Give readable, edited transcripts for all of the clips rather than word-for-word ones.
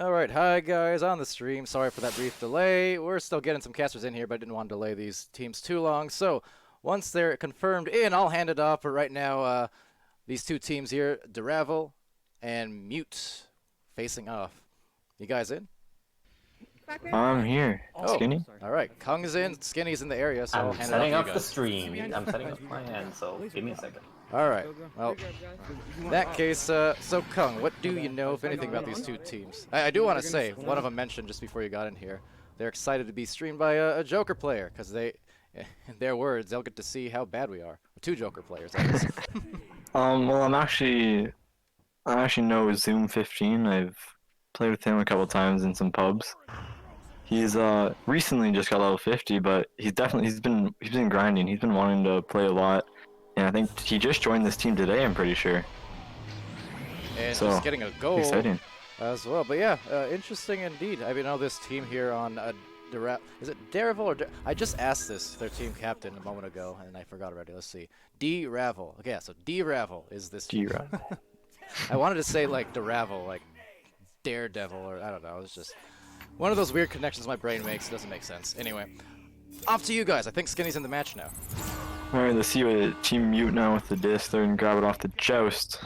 Alright, hi guys, on the stream. Sorry for that brief delay. We're still getting some casters in here, but I didn't want to delay these teams too long. So, once they're confirmed in, I'll hand it off. But right now, these two teams here, Deravel and Mute, facing off. You guys in? I'm here. Oh, Skinny? alright. Kung is in, Skinny's in the area, so I'll I'm hand setting it off up to you the guys. stream. I'm setting up my end, so give me a second. Alright, well, in that case, so Kung, what do you know, if anything, about these two teams? I do want to say, one of them mentioned just before you got in here, they're excited to be streamed by a Joker player, because they, in their words, they'll get to see how bad we are. Two Joker players, that is. Well, I actually know Zoom 15. I've played with him a couple times in some pubs. He's recently just got level 50, but he's been grinding. He's been wanting to play a lot, and I think he just joined this team today. I'm pretty sure. And So, just getting a goal exciting. as well. But yeah, interesting indeed. I mean, I know this team here on is it Deravel or I just asked their team captain a moment ago, and I forgot already. Let's see. Deravel. Okay, so Deravel is this team. Deravel. I wanted to say like Deravel, like Daredevil, or I don't know. It's just one of those weird connections my brain makes. It doesn't make sense. Anyway, off to you guys. I think Skinny's in the match now. Alright, let's see what Team Mute now with the disc. They're gonna grab it off the Joust.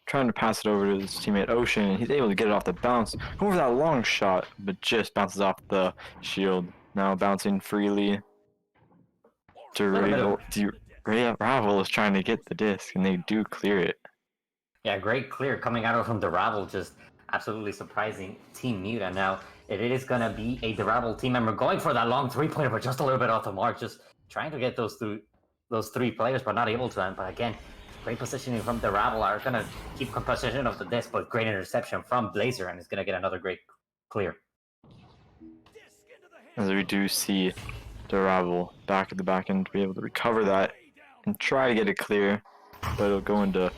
Trying to pass it over to his teammate Ocean. He's able to get it off the bounce. Going for that long shot, but just bounces off the shield. Now bouncing freely. Deravel is trying to get the disc, and they do clear it. Yeah, great clear coming out from Deravel, just absolutely surprising Team Mute. And now it is going to be a Deravel team member going for that long three-pointer, but just a little bit off the mark, just trying to get those three players, but not able to. But again, great positioning from Deravel. Are going to keep possession of the disc, but great interception from Blazer, and is going to get another great clear. As we do see Deravel back at the back end to be able to recover that and try to get it clear, but it'll go into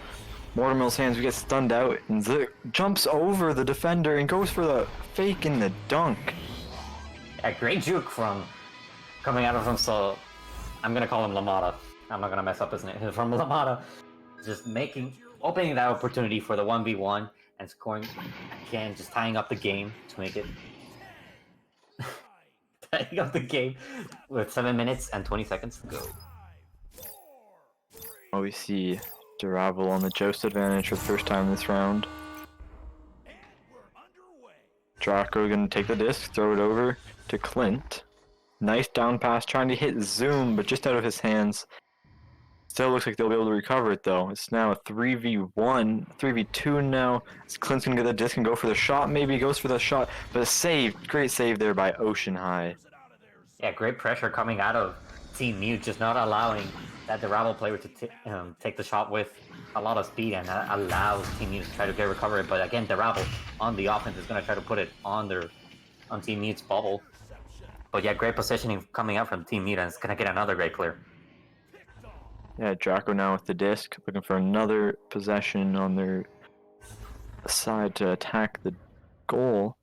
Mortimer's hands. We get stunned out, and Zick jumps over the defender and goes for the fake in the dunk. A great juke from coming out of him, so I'm gonna call him Lamada. I'm not gonna mess up his name. From Lamada, just opening that opportunity for the 1v1 and scoring again, just tying up the game to make it tying up the game with 7 minutes and 20 seconds to go. We see Deravel on the Joust advantage for the first time this round. Draco gonna take the disc, throw it over to Clint. Nice down pass, trying to hit Zoom, but just out of his hands. Still looks like they'll be able to recover it though. It's now a 3v1, 3v2 now. Clint's gonna get the disc and go for the shot, maybe goes for the shot, but a save, great save there by Ocean High. Yeah, great pressure coming out of Team Mute, just not allowing that Deravel player to take the shot with a lot of speed, and that allows Team Mute to try to get recovery. But again, Deravel on the offense is going to try to put it on Team Mute's bubble. But yeah, great positioning coming out from Team Mute, and it's going to get another great clear. Yeah, Draco now with the disc, looking for another possession on their side to attack the goal.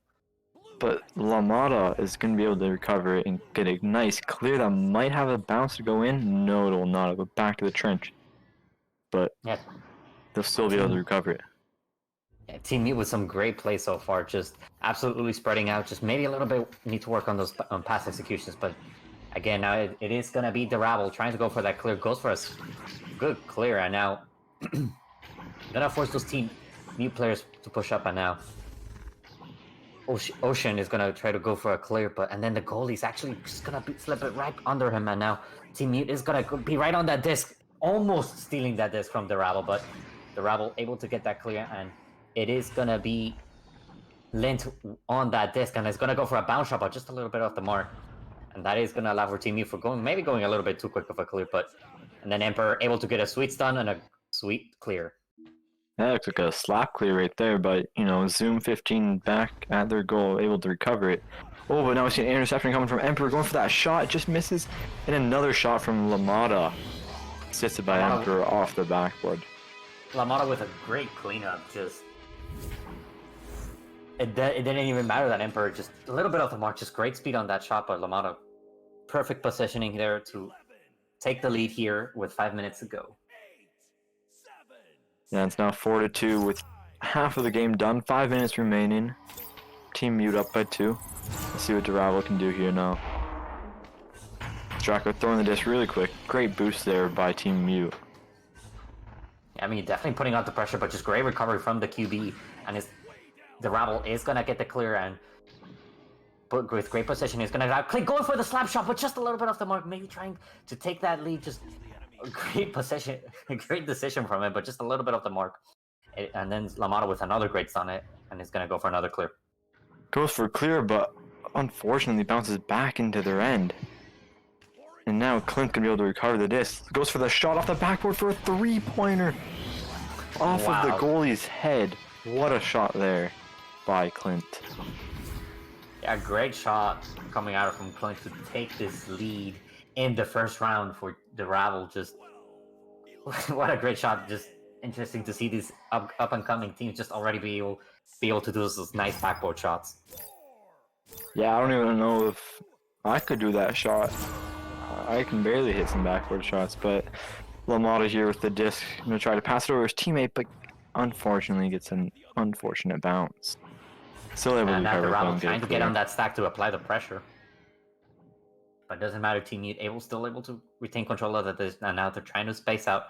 But Lamada is going to be able to recover it and get a nice clear that might have a bounce to go in. No, it will not. It'll go back to the trench. But yeah, they'll still be able to recover it. Yeah, Team Mute with some great plays so far, just absolutely spreading out. Just maybe a little bit need to work on those pass executions. But again, now it is going to be Deravel trying to go for that clear. Goes for a good clear, and now going to force those Team Mute players to push up, and now Ocean is gonna try to go for a clear, and then the goalie's actually just gonna slip it right under him, and now Team Mute is gonna be right on that disc, almost stealing that disc from Deravel, but Deravel able to get that clear, and it is gonna be Lint on that disc, and it's gonna go for a bounce shot, but just a little bit off the mark, and that is gonna allow for Team Mute for maybe going a little bit too quick of a clear, and then Emperor able to get a sweet stun and a sweet clear. That looks like a slap clear right there, but, you know, Zoom 15 back at their goal, able to recover it. Oh, but now we see an interception coming from Emperor, going for that shot, just misses, and another shot from Lamada. Assisted by Emperor off the backboard. Lamada with a great cleanup, just... It didn't even matter that Emperor, just a little bit off the mark, just great speed on that shot, but Lamada, perfect positioning there to take the lead here with 5 minutes to go. Yeah, it's now 4-2 with half of the game done. 5 minutes remaining. Team Mute up by 2. Let's see what Deravel can do here now. Draco throwing the disc really quick. Great boost there by Team Mute. I mean, definitely putting out the pressure, but just great recovery from the QB. And Deravel is going to get the clear, and with great position, he's going to click, going for the slap shot, but just a little bit off the mark, maybe trying to take that lead. Just a great position, a great decision from him, but just a little bit off the mark. And then Lamada with another great stun it, and he's going to go for another clear. Goes for clear, but unfortunately bounces back into their end. And now Clint can be able to recover the disc. Goes for the shot off the backboard for a 3-pointer. Off of the goalie's head. What a shot there by Clint. Yeah, great shot coming out from Clint to take this lead in the first round for Deravel. Just what a great shot. Just interesting to see these up and coming teams just already be able to do those nice backboard shots. Yeah, I don't even know if I could do that shot. I can barely hit some backboard shots, but Lamada here with the disc, gonna try to pass it over his teammate, but unfortunately gets an unfortunate bounce. Still able to And now recover. Deravel trying to get on that stack to apply the pressure. But it doesn't matter, Team Mute still able to retain control of this, and now they're trying to space out,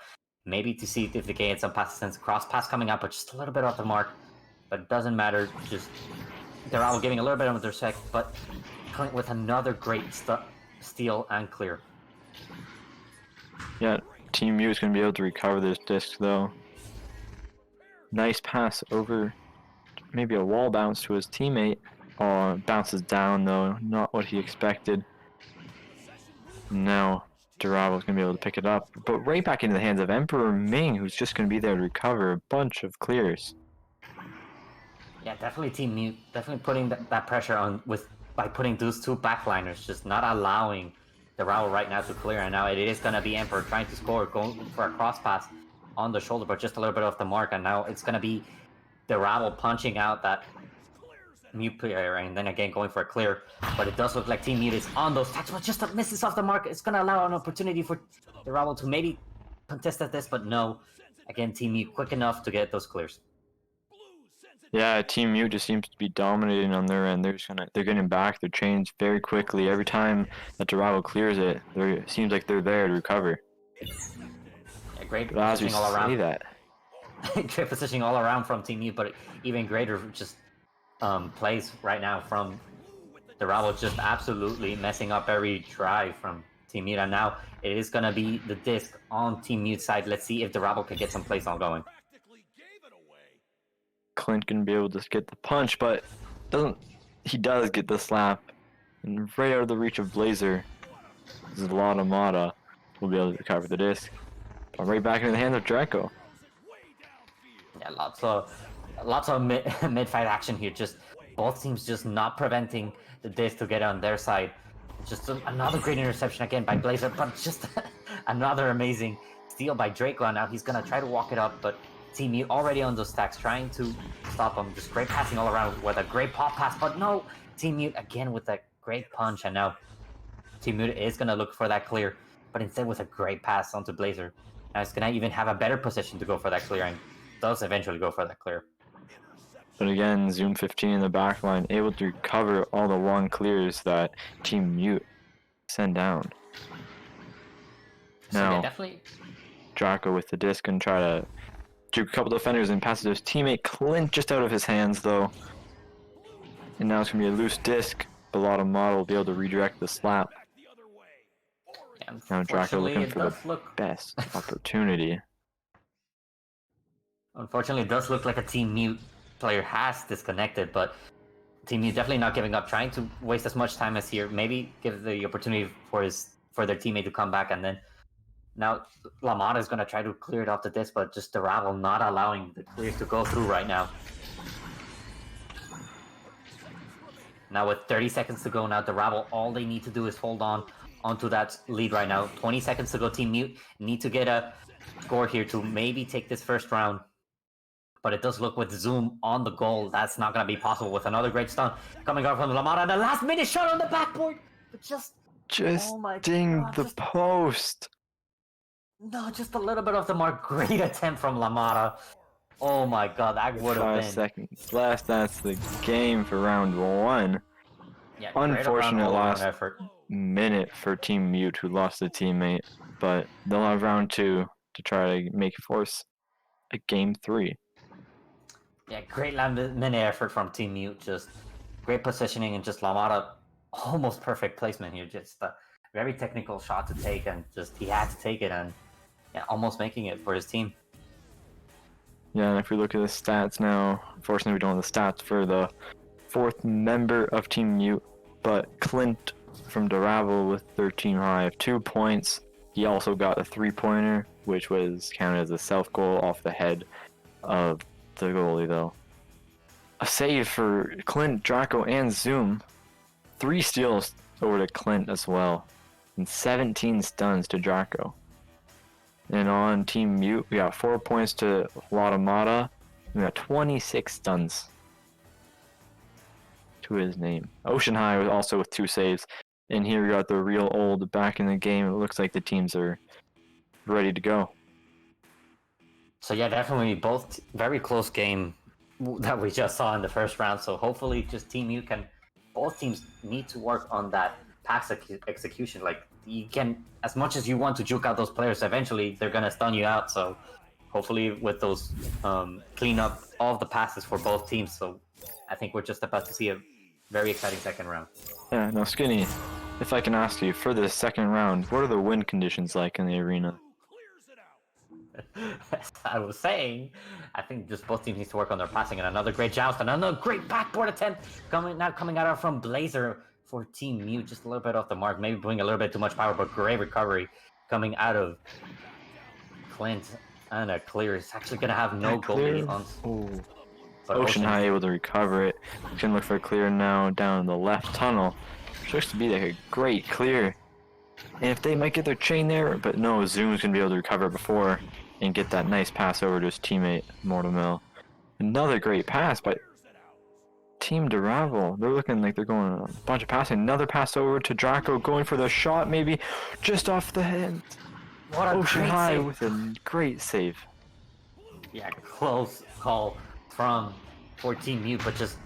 maybe to see if they can get some passes, since cross pass coming up, but just a little bit off the mark. But it doesn't matter, just Deravel giving a little bit of their sec, but Clint with another great steal and clear. Yeah, Team Mute is going to be able to recover this disc though. Nice pass over, maybe a wall bounce to his teammate. Oh, it bounces down though, not what he expected. Now Deravel is going to be able to pick it up, but right back into the hands of Emperor Ming, who's just going to be there to recover a bunch of clears. Yeah, definitely Team Mute, definitely putting that pressure on by putting those two backliners, just not allowing Deravel right now to clear. And now it is going to be Emperor trying to score, going for a cross pass on the shoulder, but just a little bit off the mark. And now it's going to be Deravel punching out that Mute player, and then again going for a clear. But it does look like Team Mute is on those attacks, but just misses off the mark. It's going to allow an opportunity for Deravel to maybe contest at this, but no. Again, Team Mute quick enough to get those clears. Yeah, Team Mute just seems to be dominating on their end. They're getting back their chains very quickly. Every time that Deravel clears it, it seems like they're there to recover. Yeah, great But as we positioning all around. say that, Great positioning all around from Team Mute, but even greater just plays right now from Deravel, just absolutely messing up every drive from Team Mute. And now it is going to be the disc on Team Mute side. Let's see if Deravel can get some plays on going. Clint can be able to get the punch, but he does get the slap. And right out of the reach of Blazer, Zlatamata will be able to recover the disc. But right back into the hands of Draco. Yeah, lots of mid-fight action here. Just both teams just not preventing the disc to get on their side. Just another great interception again by Blazer, but just another amazing steal by Draco. And now he's gonna try to walk it up, but Team Mute already on those stacks, trying to stop him. Just great passing all around with a great pop pass, but no, Team Mute again with that great punch. And now Team Mute is gonna look for that clear, but instead with a great pass onto Blazer. Now it's gonna even have a better position to go for that clear, and does eventually go for that clear. But again, Zoom 15 in the back line, able to recover all the long clears that Team Mute send down. So Now, yeah, definitely. Draco with the disc and try to juke a couple defenders and pass it to his teammate. Clint just out of his hands though. And now it's going to be a loose disc. Palidore will be able to redirect the slap. Yeah, Now Draco unfortunately, looking for the best opportunity. Unfortunately, it does look like a Team Mute player has disconnected, but Team Mute definitely not giving up, trying to waste as much time as here. Maybe give the opportunity for their teammate to come back, and then now Lamada is going to try to clear it off the disc, but just Deravel not allowing the clears to go through right now. Now with 30 seconds to go, now Deravel, all they need to do is hold on onto that lead right now. 20 seconds to go, Team Mute need to get a score here to maybe take this first round. But it does look with Zoom on the goal, that's not going to be possible with another great stun coming out from Lamada, and the last minute shot on the backboard, but just oh my ding God, the post. No, just a little bit off the mark. Great attempt from Lamada. Oh my god, that would have 5 been. seconds left. That's the game for round 1. Yeah, great around Unfortunate all around last effort. minute for Team Mute, who lost a teammate, but they'll have round 2 to try to make force a game 3. Yeah, great minute effort from Team Mute. Just great positioning and just Lamada almost perfect placement here. Just a very technical shot to take, and just he had to take it, and yeah, almost making it for his team. Yeah, and if we look at the stats now, unfortunately we don't have the stats for the 4th member of Team Mute, but Clint from Deravel with 13 high of 2 points. He also got a 3-pointer, which was counted as a self-goal off the head of the goalie, though. A save for Clint, Draco, and Zoom. 3 steals over to Clint as well, and 17 stuns to Draco. And on Team Mute, we got 4 points to Latamata. We got 26 stuns to his name. Ocean High was also with 2 saves. And here we got the real old back in the game. It looks like the teams are ready to go. So yeah, definitely both very close game that we just saw in the first round. So hopefully, just Team Mute can. Both teams need to work on that pass execution. Like you can, as much as you want to juke out those players, eventually they're gonna stun you out. So hopefully, with those clean up all of the passes for both teams. So I think we're just about to see a very exciting second round. Yeah, now Skinny, if I can ask you, for this second round, what are the wind conditions like in the arena? As I was saying, I think just both teams need to work on their passing, and another great joust, and another great backboard attempt coming out from Blazer for Team Mute, just a little bit off the mark, maybe bring a little bit too much power, but great recovery coming out of Clint, and a clear. It's actually gonna have no goalie on. Oh. But Ocean High able to recover it. Can look for a clear now down the left tunnel. Looks to be like a great clear. And if they might get their chain there, but no, Zoom's gonna be able to recover it before and get that nice pass over to his teammate Mortimer. Another great pass by Team Deravel. They're looking like they're going a bunch of passing. Another pass over to Draco, going for the shot, maybe just off the head. What a Ocean great High save. with a great save. Yeah, close call from Team Mute, but just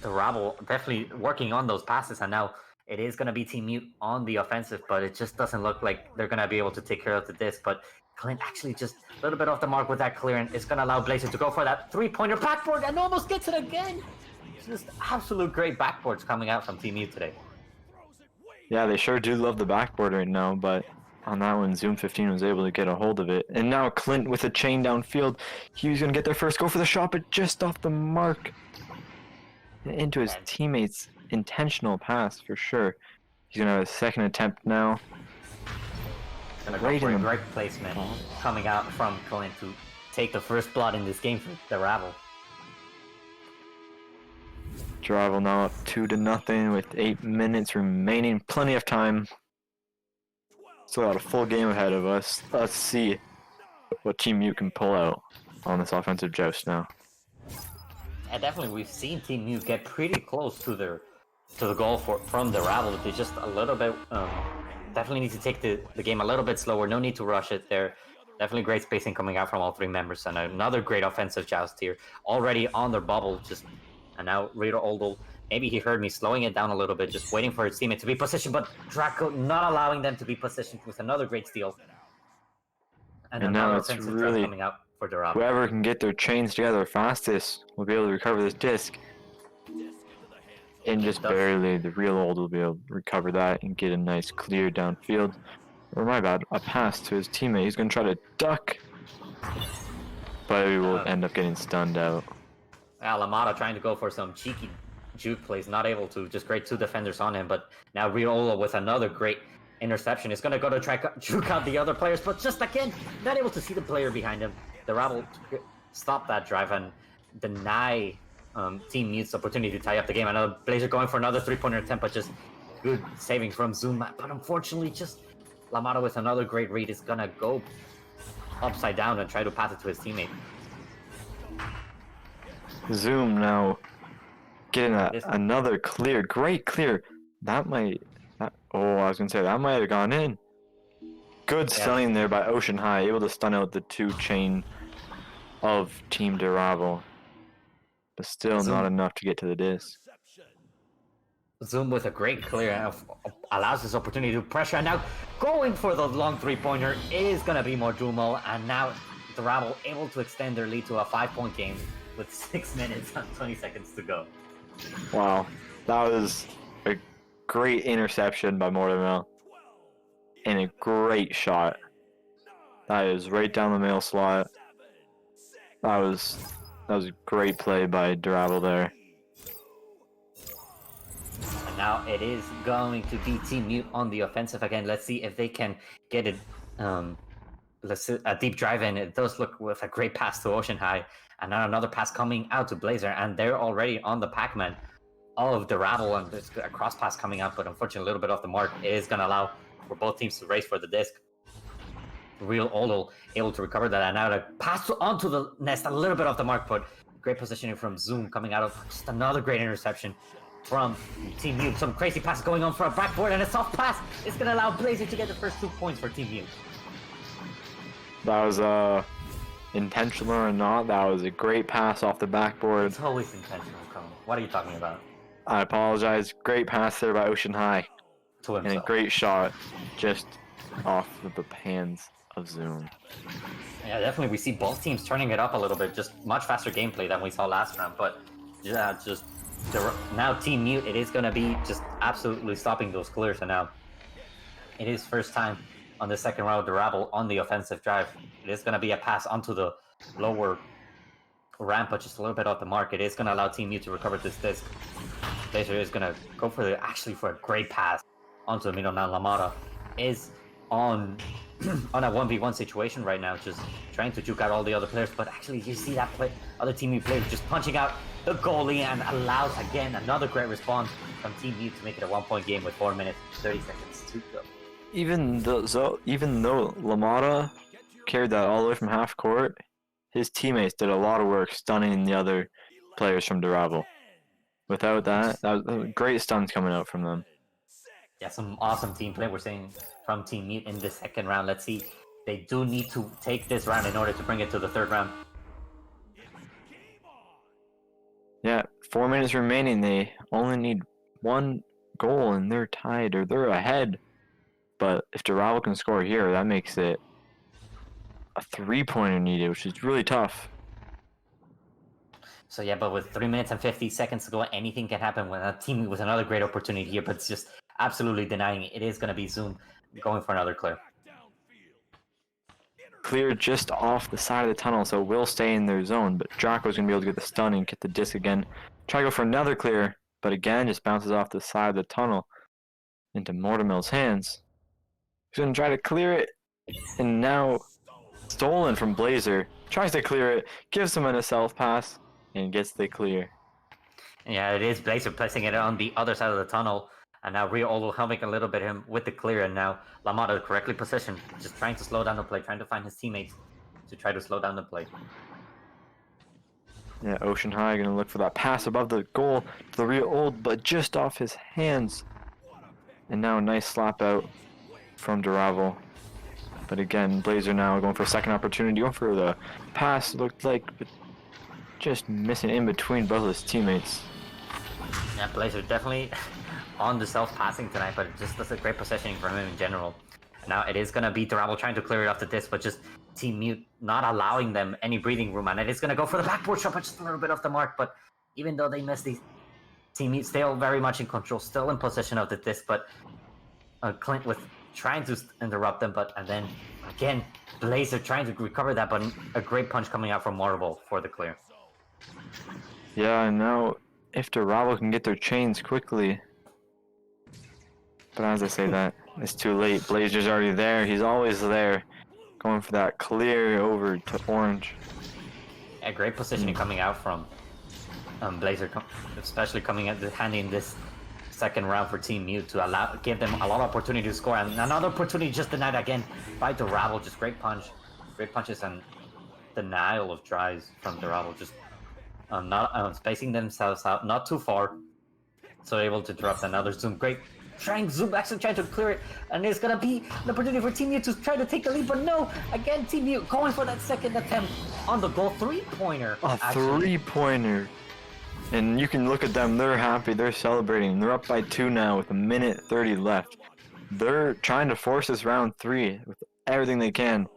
Deravel definitely working on those passes, and now it is going to be Team Mute on the offensive, but it just doesn't look like they're going to be able to take care of the disc. But Clint actually just a little bit off the mark with that clear, and it's going to allow Blazer to go for that 3-pointer backboard and almost gets it again. Just absolute great backboards coming out from Team Mute today. Yeah, they sure do love the backboard right now, but on that one, Zoom 15 was able to get a hold of it. And now Clint with a chain downfield. He was going to get there first, go for the shot, but just off the mark. Into his teammate's intentional pass for sure. He's going to have a second attempt now. Gonna go for a great placement coming out from Clint to take the first blood in this game for Deravel. Deravel now up 2-0 with 8 minutes remaining. Plenty of time. Still got a full game ahead of us. Let's see what Team Mute can pull out on this offensive joust now. And definitely, we've seen Team Mute get pretty close to the goal from Deravel. They just a little bit definitely need to take the game a little bit slower. No need to rush it there. Definitely great spacing coming out from all 3 members, and another great offensive joust here. Already on their bubble, and now Rita Oldel, maybe he heard me slowing it down a little bit, just waiting for his teammate to be positioned, but Draco not allowing them to be positioned with another great steal. And now another it's offensive really joust coming out for Deravel. whoever can get their chains together fastest will be able to recover this disc. And just barely, the real old will be able to recover that and get a nice clear downfield. Or my bad, a pass to his teammate. He's going to try to duck, but he will end up getting stunned out. Lamada trying to go for some cheeky juke plays, not able to. Just great 2 defenders on him, but now Riola with another great interception is going to go to try juke out the other players, but just again, not able to see the player behind him. Deravel stop that drive and deny Team Mute's opportunity to tie up the game. Another Blazer going for another 3-pointer attempt, but just good saving from Zoom. But unfortunately, just Lamada with another great read is going to go upside down and try to pass it to his teammate. Zoom now getting another clear, great clear. That might, I was gonna say that might have gone in. Good stunning there by Ocean High, able to stun out the 2 chain of Team Deravel, but still Zoom. not enough to get to the disc. Zoom with a great clear and allows this opportunity to pressure. And now going for the long three-pointer is going to be Mordumo. And now Deravel able to extend their lead to a 5-point game with 6 minutes and 20 seconds to go. Wow, that was a great interception by Mortimer and a great shot. That is right down the middle slot. That was a great play by Deravel there. And now it is going to be Team Mute on the offensive again. Let's see if they can get it. Let's see, a deep drive in. It does look with a great pass to Ocean High, and now another pass coming out to Blazer, and they're already on the Pac-Man of Deravel, and there's a cross pass coming out, but unfortunately a little bit off the mark. It is going to allow for both teams to race for the disc. Real Olo able to recover that, and now to pass onto the nest a little bit off the mark, but great positioning from Zoom coming out of just another great interception from Team Mute. Some crazy pass going on for a backboard, and a soft pass is going to allow Blazer to get the first 2 points for Team Mute. That was intentional or not. That was a great pass off the backboard. It's always intentional, Kungg. What are you talking about? I apologize. Great pass there by Ocean High. To And a himself. great shot just off of the hands of Zoom. Yeah, definitely. We see both teams turning it up a little bit. Just much faster gameplay than we saw last round. But yeah, just now Team Mute, it is going to be just absolutely stopping those clears. And now it is first time on the second round of Deravel on the offensive drive. It is going to be a pass onto the lower ramp, but just a little bit off the mark. It is going to allow Team Mute to recover this disc. Blazer is going to go for a great pass onto the middle. Now Lamada is on on a 1v1 situation right now, just trying to juke out all the other players, but actually you see that other Team Mute player just punching out the goalie, and allows again another great response from Team Mute to make it a 1-point game with 4 minutes 30 seconds to go. Even though Lamada carried that all the way from half court, his teammates did a lot of work stunning the other players from Deravel. Without that was great stuns coming out from them. Yeah, some awesome team play we're seeing from Team Mute in the second round. Let's see. They do need to take this round in order to bring it to the third round. Yeah, 4 minutes remaining. They only need 1 goal and they're tied or they're ahead. But if Deravel can score here, that makes it a 3-pointer needed, which is really tough. So yeah, but with 3 minutes and 50 seconds to go, anything can happen when a Team Mute with another great opportunity here, but it's just absolutely denying it. It is going to be Zoom going for another clear. Clear just off the side of the tunnel, so will stay in their zone, but Draco's going to be able to get the stun and get the disc again. Try to go for another clear, but again, just bounces off the side of the tunnel into Mortimer's hands. He's going to try to clear it, and now stolen from Blazer. Tries to clear it, gives him a self-pass, and gets the clear. Yeah, it is Blazer placing it on the other side of the tunnel. And now Rio Olo helping a little bit him with the clear, and now Lamada correctly positioned, just trying to slow down the play, trying to find his teammates to try to slow down the play. Yeah, Ocean High going to look for that pass above the goal to the Rio Old, but just off his hands. And now a nice slap out from Deravel. But again, Blazer now going for a second opportunity, going for the pass, looked like, but just missing in between both of his teammates. Yeah, Blazer definitely on the self-passing tonight, but just that's a great positioning from him in general. Now it is going to be Deravel trying to clear it off the disc, but just Team Mute not allowing them any breathing room, and it is going to go for the backboard shot, but just a little bit off the mark. But even though they missed these, Team Mute still very much in control, still in possession of the disc, but Clint was trying to interrupt them, and then again Blazer trying to recover that, but a great punch coming out from Marvel for the clear. Yeah, and now if Deravel can get their chains quickly. But as I say that, it's too late. Blazer's already there. He's always there. Going for that clear over to Orange. A great positioning coming out from Blazer, especially coming at the handy in this second round for Team Mute to give them a lot of opportunity to score, and another opportunity just denied again by Deravel. Just great punches and denial of tries from Deravel. Just not spacing themselves out, not too far, so able to drop another Zoom. Great Zoom actually trying to clear it, and there's gonna be an opportunity for Team Mute to try to take the lead, but no! Again, Team Mute going for that second attempt on the goal. 3-pointer. A 3-pointer. And you can look at them, they're happy, they're celebrating. They're up by 2 now with 1:30 left. They're trying to force this round 3 with everything they can.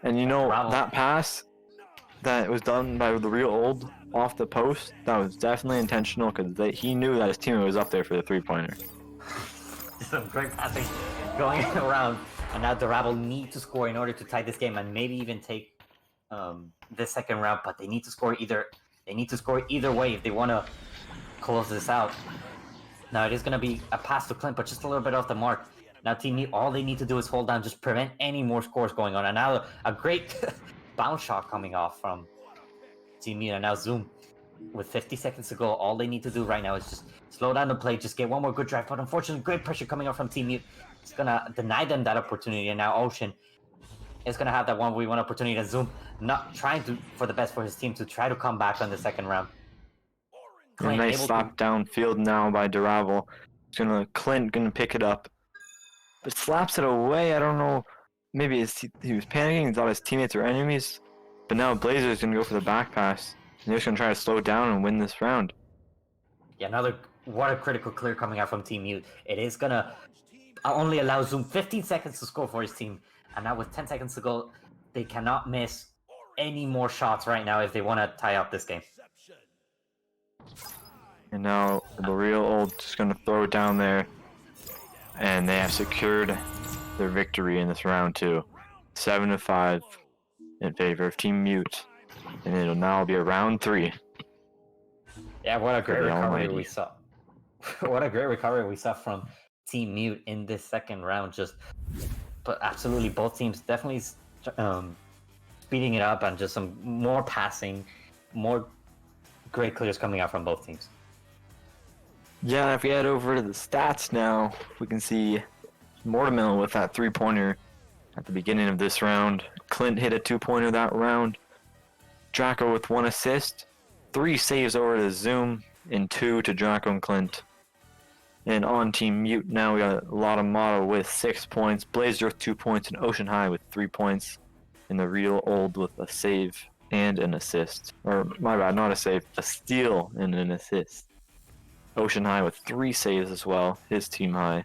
And you know, that pass that was done by the real old off the post, that was definitely intentional because he knew that his teammate was up there for the 3-pointer. Some great passing going around, and now Deravel need to score in order to tie this game and maybe even take this second round. But they need to score either. They need to score either way if they want to close this out. Now it is going to be a pass to Clint, but just a little bit off the mark. Now Team Mute, all they need to do is hold down, just prevent any more scores going on. And now a great bounce shot coming off from Team Mute, and now Zoom. With 50 seconds to go, all they need to do right now is just slow down the play, just get one more good drive. But unfortunately, great pressure coming up from Team Mute. It's gonna deny them that opportunity, and now Ocean is gonna have that 1v1 opportunity. And Zoom not trying to for the best for his team to try to come back on the second round. A nice slap downfield now by Deravel. Clint gonna pick it up, but slaps it away. I don't know. Maybe he was panicking and thought his teammates were enemies. But now Blazer's gonna go for the back pass. And they're just gonna try to slow down and win this round. Yeah, what a critical clear coming out from Team Mute. It is gonna only allow Zoom 15 seconds to score for his team. And now with 10 seconds to go, they cannot miss any more shots right now if they want to tie up this game. And now the real old just gonna throw it down there. And they have secured their victory in this round too. 7-5 in favor of Team Mute. And it'll now be a round 3. Yeah, what a great recovery we saw. What a great recovery we saw from Team Mute in this second round. But absolutely, both teams definitely speeding it up and just some more passing, more great clears coming out from both teams. Yeah, if we head over to the stats now, we can see Mortimer with that 3-pointer at the beginning of this round. Clint hit a 2-pointer that round. Draco with 1 assist, 3 saves over to Zoom, and 2 to Draco and Clint. And on Team Mute now we got Latamata with 6 points, Blazer with 2 points, and Ocean High with 3 points. And the real old with a save and an assist. Or, my bad, not a save, a steal and an assist. Ocean High with 3 saves as well, his team high.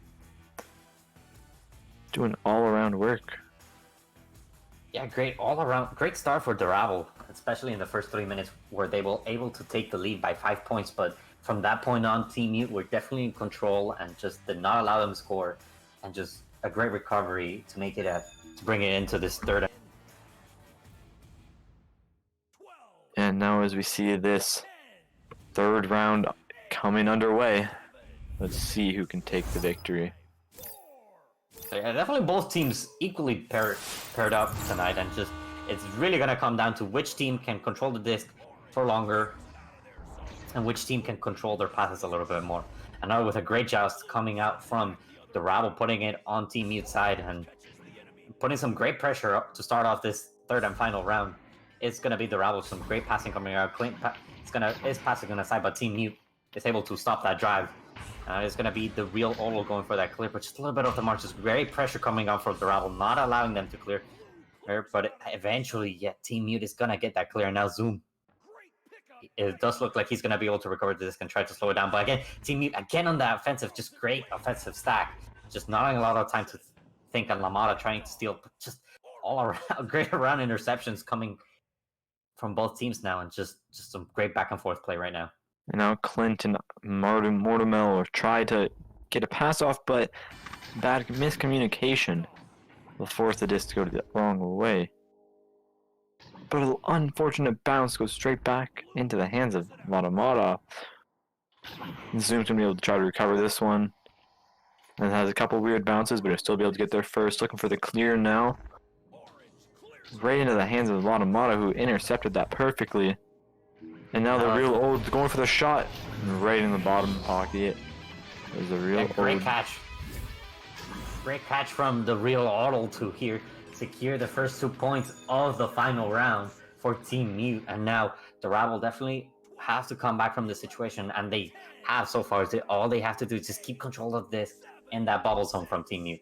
Doing all-around work. Yeah, great start for Deravel, especially in the first 3 minutes where they were able to take the lead by 5 points. But from that point on, Team Mute were definitely in control and just did not allow them to score. And just a great recovery to make it to bring it into this third. And now as we see this third round coming underway, let's see who can take the victory. Yeah, definitely both teams equally paired up tonight, and just it's really gonna come down to which team can control the disc for longer and which team can control their passes a little bit more. And now with a great joust coming out from Deravel, putting it on Team Mute side and putting some great pressure up to start off this third and final round. It's gonna be Deravel, some great passing coming out. Clint is passing on the side, but Team Mute is able to stop that drive. It's going to be the real Olo going for that clear, but just a little bit off the mark. Just great pressure coming on from Deravel, not allowing them to clear. But eventually, yeah, Team Mute is going to get that clear. Now Zoom, it does look like he's going to be able to recover this and try to slow it down. But again, Team Mute, again on that offensive, just great offensive stack. Just not having a lot of time to think, and Lamada trying to steal, but just all around, great around interceptions coming from both teams now, and just some great back and forth play right now. And now Clint and Mortimer try to get a pass off, but bad miscommunication will force the disc to go the wrong way. But an unfortunate bounce goes straight back into the hands of Latamata. Zoom's going to be able to try to recover this one. And has a couple weird bounces, but he'll still be able to get there first. Looking for the clear now. Right into the hands of Latamata, who intercepted that perfectly. And now the real old going for the shot right in the bottom pocket. There's the real great old. catch. Great catch from the real old to here secure the first 2 points of the final round for Team Mute. And now Deravel definitely have to come back from the situation, and they have so far. All they have to do is just keep control of this in that bubble zone from Team Mute.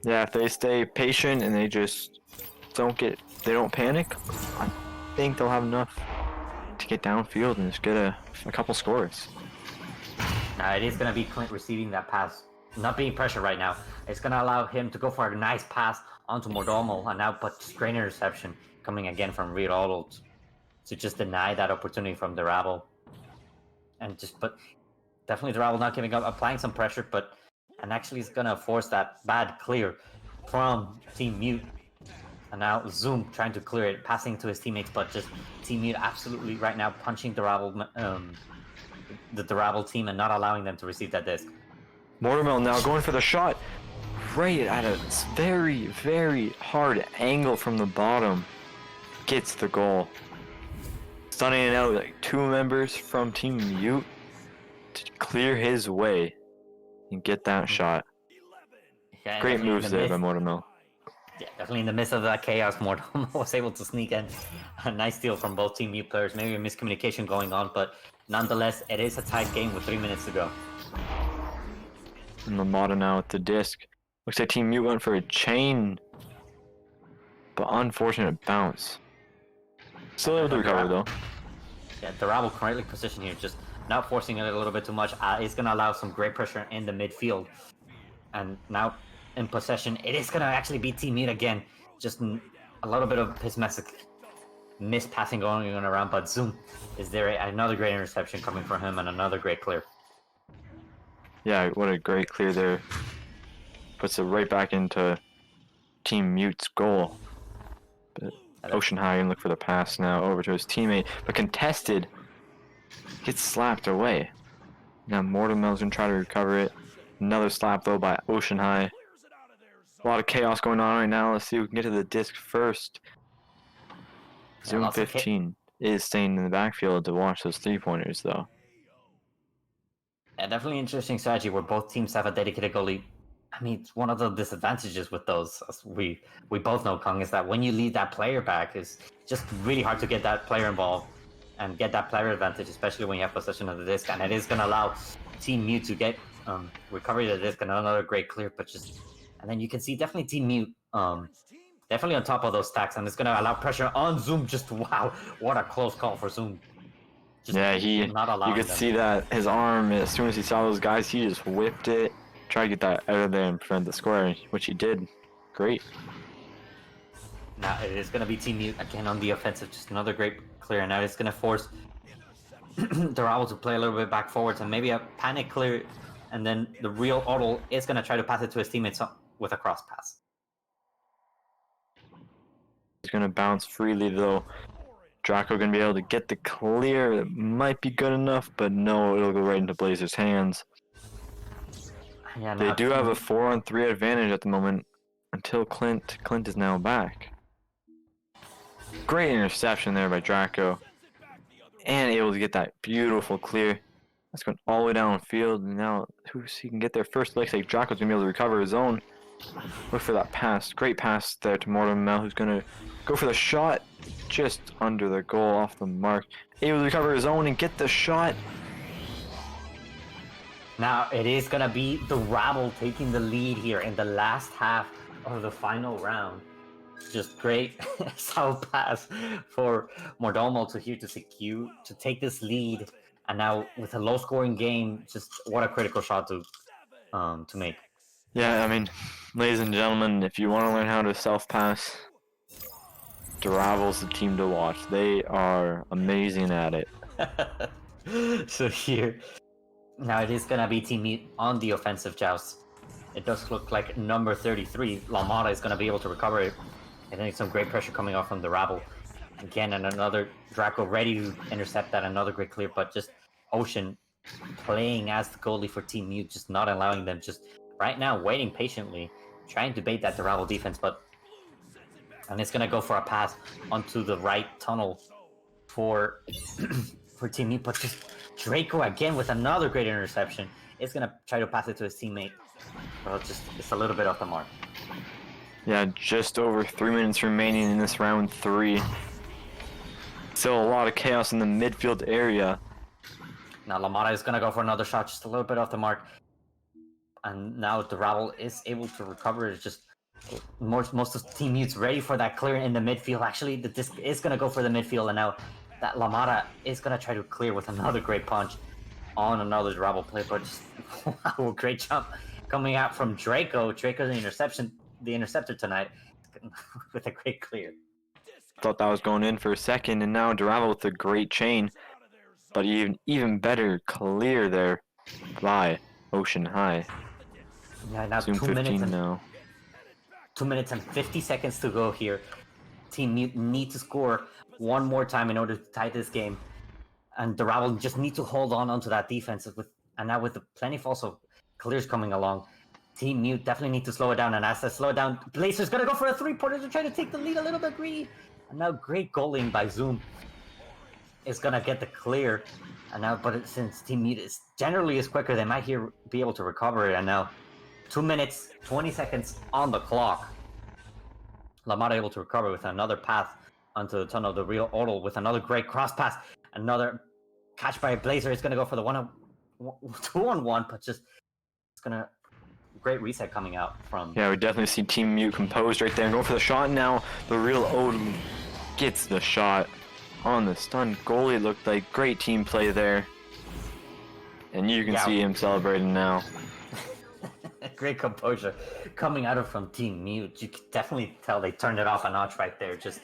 Yeah, if they stay patient and they just they don't panic, I think they'll have enough to get downfield and just get a couple scores. Now it is going to be Clint receiving that pass, not being pressured right now. It's going to allow him to go for a nice pass onto Mordomo, and now but just great interception coming again from Real Auto to just deny that opportunity from Deravel. But definitely Deravel not giving up, applying some pressure, and actually is going to force that bad clear from Team Mute. And now Zoom trying to clear it, passing to his teammates, but just Team Mute absolutely right now punching Deravel, the Deravel team and not allowing them to receive that disc. Mortimer now going for the shot right at a very, very hard angle from the bottom. Gets the goal. Stunning it out like 2 members from Team Mute to clear his way and get that shot. Yeah, Great moves there by Mortimer. Yeah, definitely in the midst of that chaos, Mortimer was able to sneak in. A nice steal from both Team Mute players. Maybe a miscommunication going on, but nonetheless, it is a tight game with 3 minutes to go. And Lamada now with the disc. Looks like Team Mute went for a chain, but unfortunate bounce. Still able to recover though. Yeah, Deravel correctly positioned here, just not forcing it a little bit too much. It's going to allow some great pressure in the midfield. And now in possession, it is going to actually be Team Mute again. Just a little bit of his missed passing going on around, but Zoom is there. Another great interception coming from him and another great clear. Yeah, what a great clear there. Puts it right back into Team Mute's goal. But Ocean High can look for the pass now over to his teammate, but contested. Gets slapped away. Now Mortimer's gonna try to recover it. Another slap though by Ocean High. A lot of chaos going on right now. Let's see who can get to the disc first. Zoom 15 is staying in the backfield to watch those 3-pointers though. Yeah, definitely interesting strategy where both teams have a dedicated goalie. I mean, it's one of the disadvantages with those, as we both know, Kungg, is that when you leave that player back, it's just really hard to get that player involved and get that player advantage, especially when you have possession of the disc. And it is going to allow Team Mute to get recovery of the disc and another great clear, and then you can see definitely Team Mute definitely on top of those stacks, and it's going to allow pressure on Zoom. Just wow, what a close call for Zoom. Just yeah, you could see that his arm, as soon as he saw those guys, he just whipped it, tried to get that out of there and prevent the square, which he did. Great. Now it is going to be Team Mute again on the offensive, just another great clear. Now it's going to force Deravel to play a little bit back forwards and maybe a panic clear, and then the Real Auto is going to try to pass it to his teammates with a cross pass. He's going to bounce freely though. Draco going to be able to get the clear. It might be good enough, but no, it'll go right into Blazer's hands. Yeah, they do have a 4-on-3 advantage at the moment until Clint. Clint is now back. Great interception there by Draco. And able to get that beautiful clear. That's going all the way downfield. And now he can get there first. Looks like Draco's going to be able to recover his own. Look for that pass. Great pass there to Mortimer, who's going to go for the shot. Just under the goal, off the mark. Able to recover his own and get the shot. Now it is going to be Deravel taking the lead here in the last half of the final round. Just great solid pass for Mordomo to take this lead. And now with a low scoring game, just what a critical shot to make. Yeah, I mean, ladies and gentlemen, if you want to learn how to self-pass, Deravel's the team to watch. They are amazing at it. So here, now it is going to be Team Mute on the offensive joust. It does look like number 33, Lamada, is going to be able to recover it. And then some great pressure coming off from Deravel. Again, and another Draco ready to intercept that, another great clear, but just Ocean playing as the goalie for Team Mute, just not allowing them, just right now waiting patiently, trying to bait that Deravel defense, and it's gonna go for a pass onto the right tunnel for Team Mute, but just Draco again with another great interception. It's gonna try to pass it to his teammate, but it's a little bit off the mark. Yeah, just over 3 minutes remaining in this round 3. Still a lot of chaos in the midfield area. Now Lamada is gonna go for another shot, just a little bit off the mark. And now Deravel is able to recover. It's just most of Team Mute's ready for that clear in the midfield. Actually, the disc is gonna go for the midfield, and now that Lamada is gonna try to clear with another great punch on another Deravel play. But just wow, great jump coming out from Draco. Draco the interceptor tonight with a great clear. Thought that was going in for a second, and now Deravel with a great chain. But even better clear there by Ocean High. Yeah, now Zoom 15 now. 2 minutes and 50 seconds to go here. Team Mute need to score one more time in order to tie this game. And Deravel just need to hold on onto that defense. And now with the plenty of also clears coming along, Team Mute definitely need to slow it down. And as they slow it down, Blazer's going to go for a three-pointer to try to take the lead a little bit greedy. And now great goaling by Zoom is going to get the clear. And now, but since Team Mute is generally is quicker, they might be able to recover it. And now 2 minutes, 20 seconds on the clock. Lamada able to recover with another pass onto the tunnel of the real Odal with another great cross pass. Another catch by Blazer. It's going to go for the 2-on-1, but just it's going to great reset coming out from. Yeah, we definitely see Team Mute composed right there and going for the shot. Now the real Odal gets the shot on the stunned goalie. It looked like great team play there. And you can see him celebrating now. Great composure coming out of from Team Mute. You can definitely tell they turned it off a notch right there. Just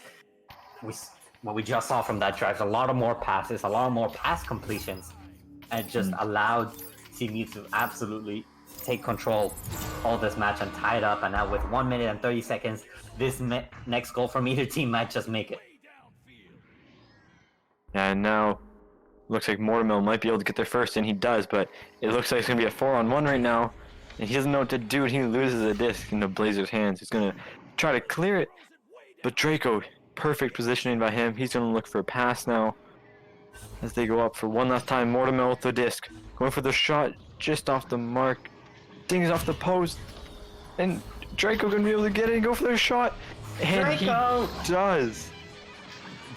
what we just saw from that drive, a lot of more passes, a lot more pass completions, and just allowed Team Mute to absolutely take control of this match and tie it up. And now with 1 minute and 30 seconds, this next goal from either team might just make it. And now looks like Mortimer might be able to get there first, and he does, but it looks like it's going to be a 4-on-1 right now. And he doesn't know what to do, and he loses a disc in the Blazers' hands. He's going to try to clear it, but Draco, perfect positioning by him. He's going to look for a pass now as they go up for one last time. Mortimer with the disc, going for the shot just off the mark. Dings off the post, and Draco going to be able to get it and go for their shot. And Draco! He does.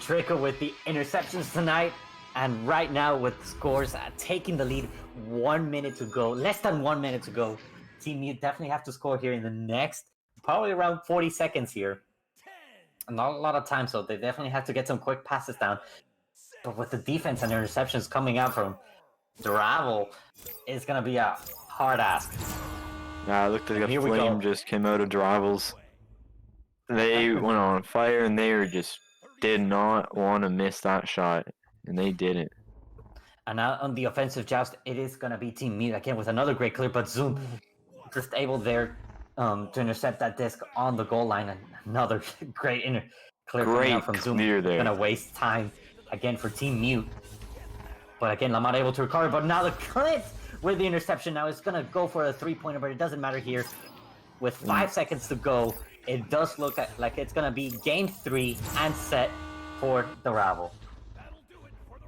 Draco with the interceptions tonight, and right now with scores taking the lead. 1 minute to go, less than 1 minute to go. Team Mute definitely have to score here in the next, probably around 40 seconds here. Not a lot of time, so they definitely have to get some quick passes down. But with the defense and interceptions coming out from Deravel, it's going to be a hard ask. Yeah, it looked like a flame just came out of Deravel's. They went on fire, and they just did not want to miss that shot, and they didn't. And now on the offensive joust, it is going to be Team Mute again with another great clear, but Zoom just able there to intercept that disc on the goal line, and another great clear coming out from Zoom. There. Going to waste time again for Team Mute. But again, Lamada able to recover, but now the Clint with the interception. Now it's going to go for a three-pointer, but it doesn't matter here. With 5 seconds to go, it does look like it's going to be game 3 and set for Deravel.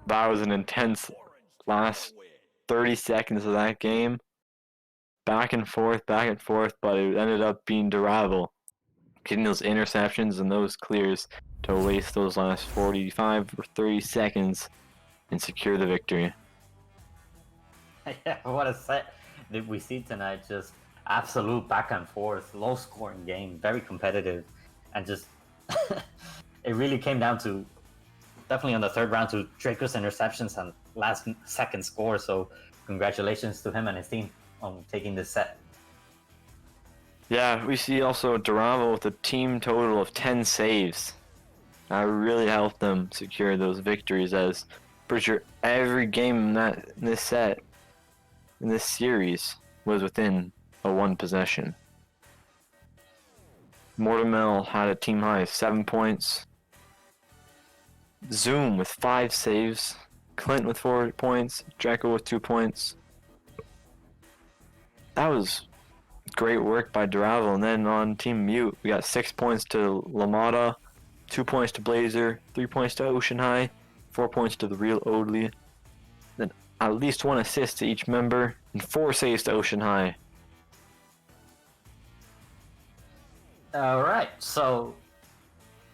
That was an intense last 30 seconds of that game. Back and forth, but it ended up being Deravel getting those interceptions and those clears to waste those last 45 or 30 seconds and secure the victory. Yeah, what a set that we see tonight. Just absolute back and forth, low scoring game, very competitive, and just it really came down to definitely on the third round to Draco's interceptions and last second score. So congratulations to him and his team on taking this set. Yeah, we see also Deravel with a team total of 10 saves. That really helped them secure those victories, as pretty sure every game in this set, in this series, was within a 1 possession. Mortimer had a team high of 7 points. Zoom with 5 saves. Clint with 4 points. Draco with 2 points. That was great work by Deravel. And then on Team Mute, we got 6 points to Lamada, 2 points to Blazer, 3 points to Ocean High, 4 points to the real Odley. Then at least 1 assist to each member, and 4 saves to Ocean High. All right, so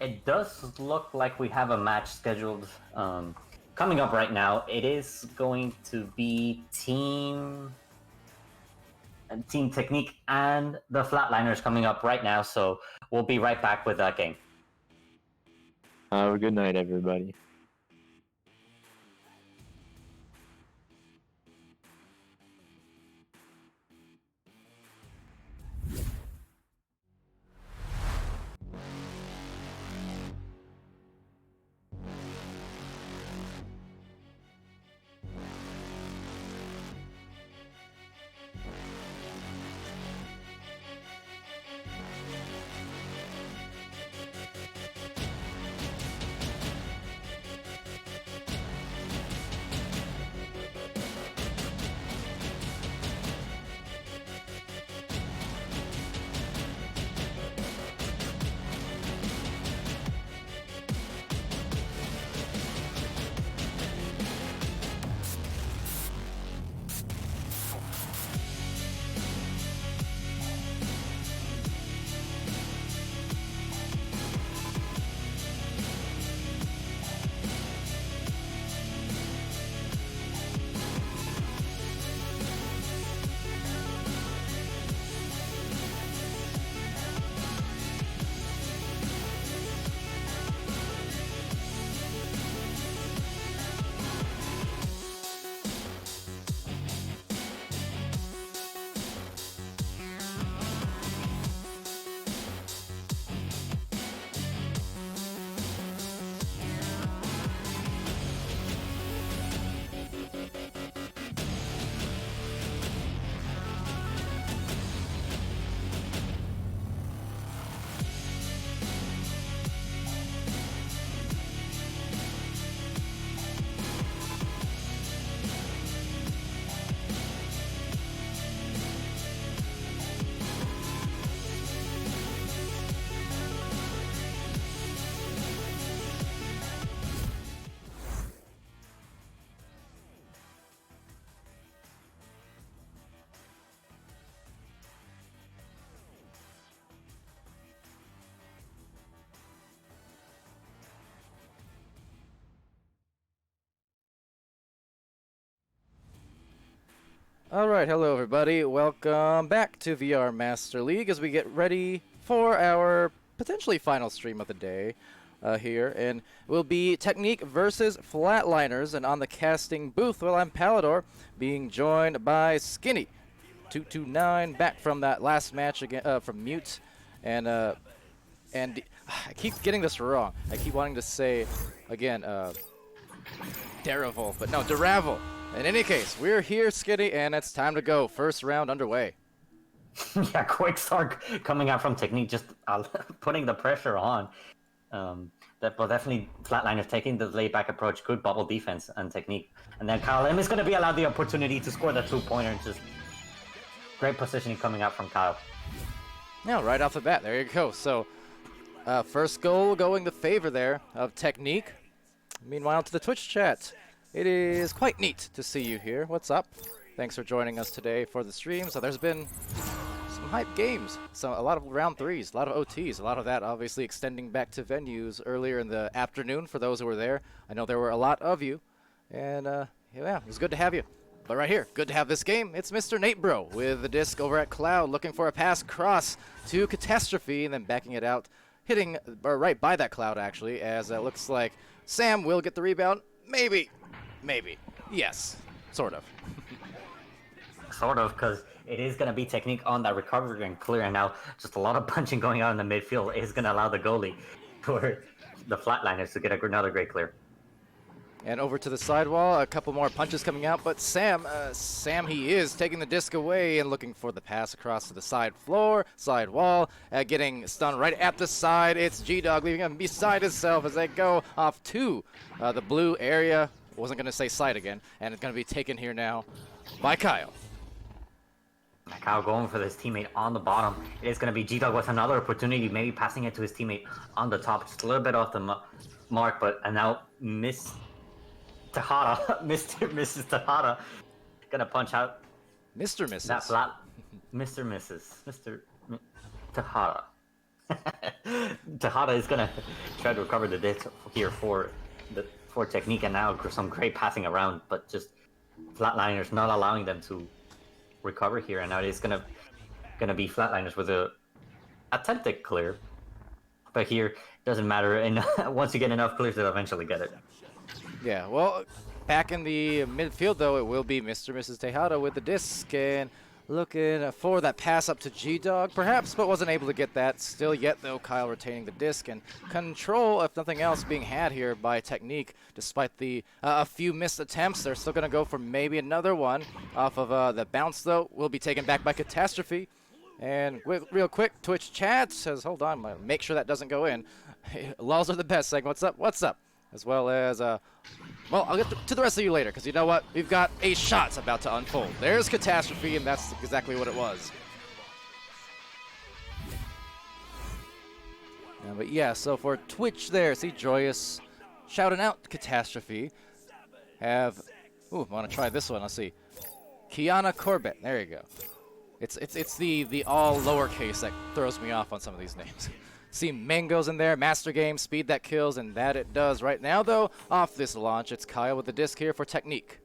It does look like we have a match scheduled coming up right now. It is going to be Team Technique and the Flatliners coming up right now. So we'll be right back with that game. Have a good night, everybody. Alright, hello everybody. Welcome back to VR Master League as we get ready for our potentially final stream of the day here. And it will be Technique versus Flatliners. And on the casting booth, well, I'm Palidore, being joined by Skinny. 229 back from that last match again from Mute. And I keep getting this wrong. I keep wanting to say, again, Deravel, but no, Deravel. In any case, we're here, Skinny, and it's time to go. First round underway. Yeah, quick start coming out from Technique, just putting the pressure on. But definitely Flatliners taking the laid-back approach, good bubble defense and Technique. And then Kyle M is going to be allowed the opportunity to score the two-pointer. Just great positioning coming out from Kyle. Yeah, right off the bat, there you go. So, first goal going the favor there of Technique. Meanwhile, to the Twitch chat. It is quite neat to see you here. What's up? Thanks for joining us today for the stream. So there's been some hype games. So a lot of round threes, a lot of OTs, a lot of that obviously extending back to venues earlier in the afternoon for those who were there. I know there were a lot of you. And yeah, it was good to have you. But right here, good to have this game. It's Mr. Nate Bro with the disc over at Cloud looking for a pass cross to Catastrophe and then backing it out, hitting right by that Cloud actually, as it looks like Sam will get the rebound. Maybe. Yes. Sort of. Sort of, because it is going to be Technique on that recovery and clear. And now just a lot of punching going on in the midfield is going to allow the goalie for the Flatliners to get another great clear. And over to the sidewall, a couple more punches coming out, but Sam he is taking the disc away and looking for the pass across to the side floor, side wall, getting stunned right at the side. It's G-Dog leaving him beside himself as they go off to the blue area. Wasn't going to say side again, and it's going to be taken here now by Kyle. Kyle going for his teammate on the bottom. It is going to be G-Dog with another opportunity, maybe passing it to his teammate on the top, just a little bit off the mark, but and now Miss Tejada, Mrs. Tejada, gonna punch out Mr. Mrs. that flat, Mr. Mrs. Mr. Tejada. Tejada is gonna try to recover the disc here for technique, and now some great passing around, but just flatliners not allowing them to recover here, and now it's gonna be flatliners with a attempted clear, but here doesn't matter, and once you get enough clears, they'll eventually get it. Yeah, well, back in the midfield, though, it will be Mr. and Mrs. Tejada with the disc, and looking for that pass up to G-Dog, perhaps, but wasn't able to get that. Still yet, though, Kyle retaining the disc, and control, if nothing else, being had here by Technique. Despite the a few missed attempts, they're still going to go for maybe another one off of the bounce, though. Will be taken back by Catastrophe. And real quick, Twitch chat says, hold on, make sure that doesn't go in. Laws are the best, saying, what's up, what's up? As well as, well, I'll get to the rest of you later, because you know what? We've got a shot about to unfold. There's Catastrophe, and that's exactly what it was. But yeah, so for Twitch there, see Joyous shouting out Catastrophe. Have, ooh, I want to try this one, let's see. Kiana Corbett, there you go. It's the all lowercase that throws me off on some of these names. See Mango's in there, Master Game, Speed that kills, and that it does. Right now, though, off this launch, it's Kyle with the disc here for Technique.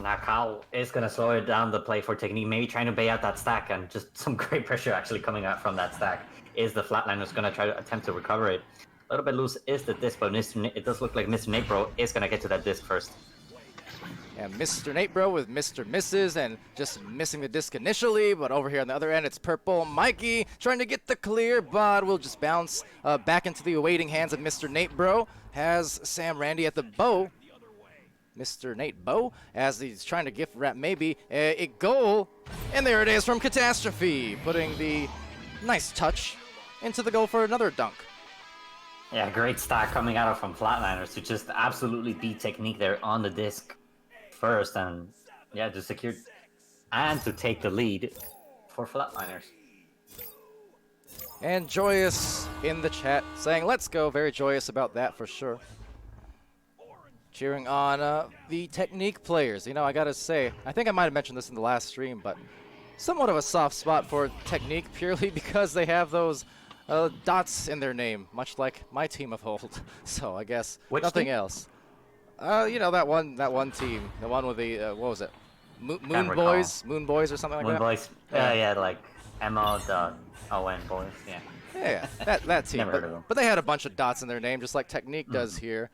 Now Kyle is going to slow it down the play for Technique, maybe trying to bait out that stack, and just some great pressure actually coming out from that stack. Is the flatliner going to try to attempt to recover it? A little bit loose is the disc, but it does look like Mr. Napro is going to get to that disc first. And Mr. Napro with Mr. Misses and just missing the disc initially, but over here on the other end, it's Purple Mikey trying to get the clear, but will just bounce back into the awaiting hands of Mr. Napro. Has Sam Randy at the bow. Mr. Nate Bow, as he's trying to gift wrap maybe a goal, and there it is from Catastrophe, putting the nice touch into the goal for another dunk. Yeah, great stack coming out from Flatliners to just absolutely beat Technique there on the disc first, and yeah, to secure and to take the lead for Flatliners. And Joyous in the chat saying, let's go. Very joyous about that for sure. Cheering on the Technique players. You know, I gotta say, I think I might have mentioned this in the last stream, but somewhat of a soft spot for Technique purely because they have those dots in their name, much like my team of old. So I guess Which nothing team? else. You know, that one team, the one with the what was it, Moon Can't Boys, Moon Boys or something like Moon that. Boys, yeah, like MO.ON Boys, yeah. Yeah, that team. Never heard of them. But they had a bunch of dots in their name, just like Technique does here.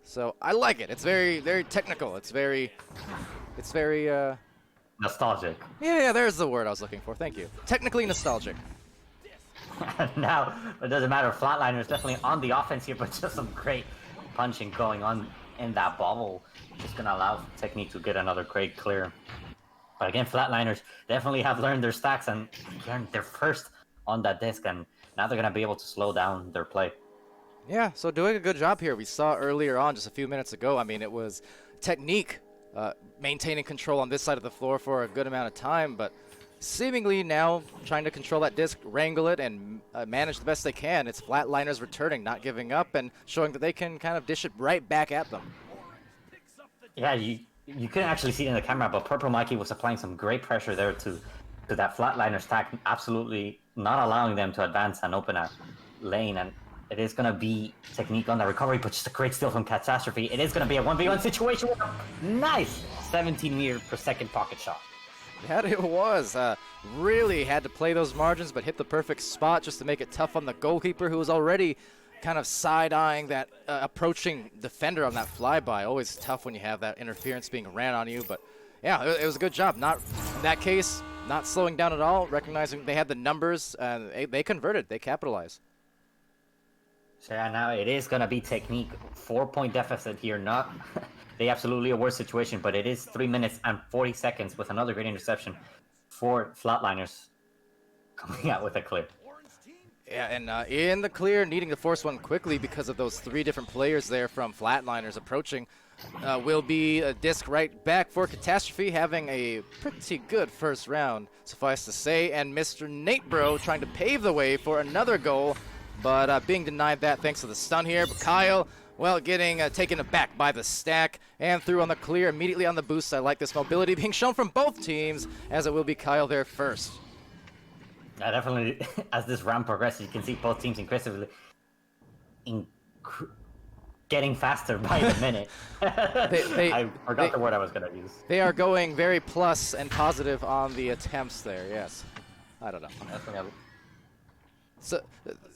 So I like it. It's very, very technical. It's very. Nostalgic. Yeah, there's the word I was looking for. Thank you. Technically nostalgic. Now, it doesn't matter. Flatliners definitely on the offense here, but just some great punching going on in that bubble. Just going to allow Technique to get another great clear. But again, Flatliners definitely have learned their stacks, and again, they're first on that disc, and now they're going to be able to slow down their play. Yeah, so doing a good job here. We saw earlier on, just a few minutes ago, I mean, it was Technique maintaining control on this side of the floor for a good amount of time, but seemingly now trying to control that disc, wrangle it, and manage the best they can. It's Flatliners returning, not giving up, and showing that they can kind of dish it right back at them. Yeah, you couldn't actually see it in the camera, but Purple Mikey was applying some great pressure there to that Flatliner stack, absolutely not allowing them to advance and open a lane, and it is going to be Technique on the recovery, but just a great steal from Catastrophe. It is going to be a 1v1 situation with a nice 17 meter per second pocket shot. Yeah, it was. Really had to play those margins, but hit the perfect spot just to make it tough on the goalkeeper, who was already kind of side-eyeing that approaching defender on that flyby. Always tough when you have that interference being ran on you, but yeah, it was a good job. Not in that case, not slowing down at all, recognizing they had the numbers, and they converted, they capitalized. So yeah, now it is going to be Technique. 4-point deficit here. Not they absolutely a worse situation, but it is 3 minutes and 40 seconds with another great interception for Flatliners coming out with a clear. Yeah, and in the clear, needing to force one quickly because of those three different players there from Flatliners approaching, will be a disc right back for Catastrophe, having a pretty good first round, suffice to say, and Mr. Nate Bro trying to pave the way for another goal, but being denied that thanks to the stun here. But Kyle, well, getting taken aback by the stack and through on the clear, immediately on the boost. I like this mobility being shown from both teams, as it will be Kyle there first. Definitely, as this round progresses, you can see both teams increasingly in getting faster by the minute. They they I they forgot the word I was gonna use. they are going very plus and positive on the attempts there. Yes, I don't know. Definitely. So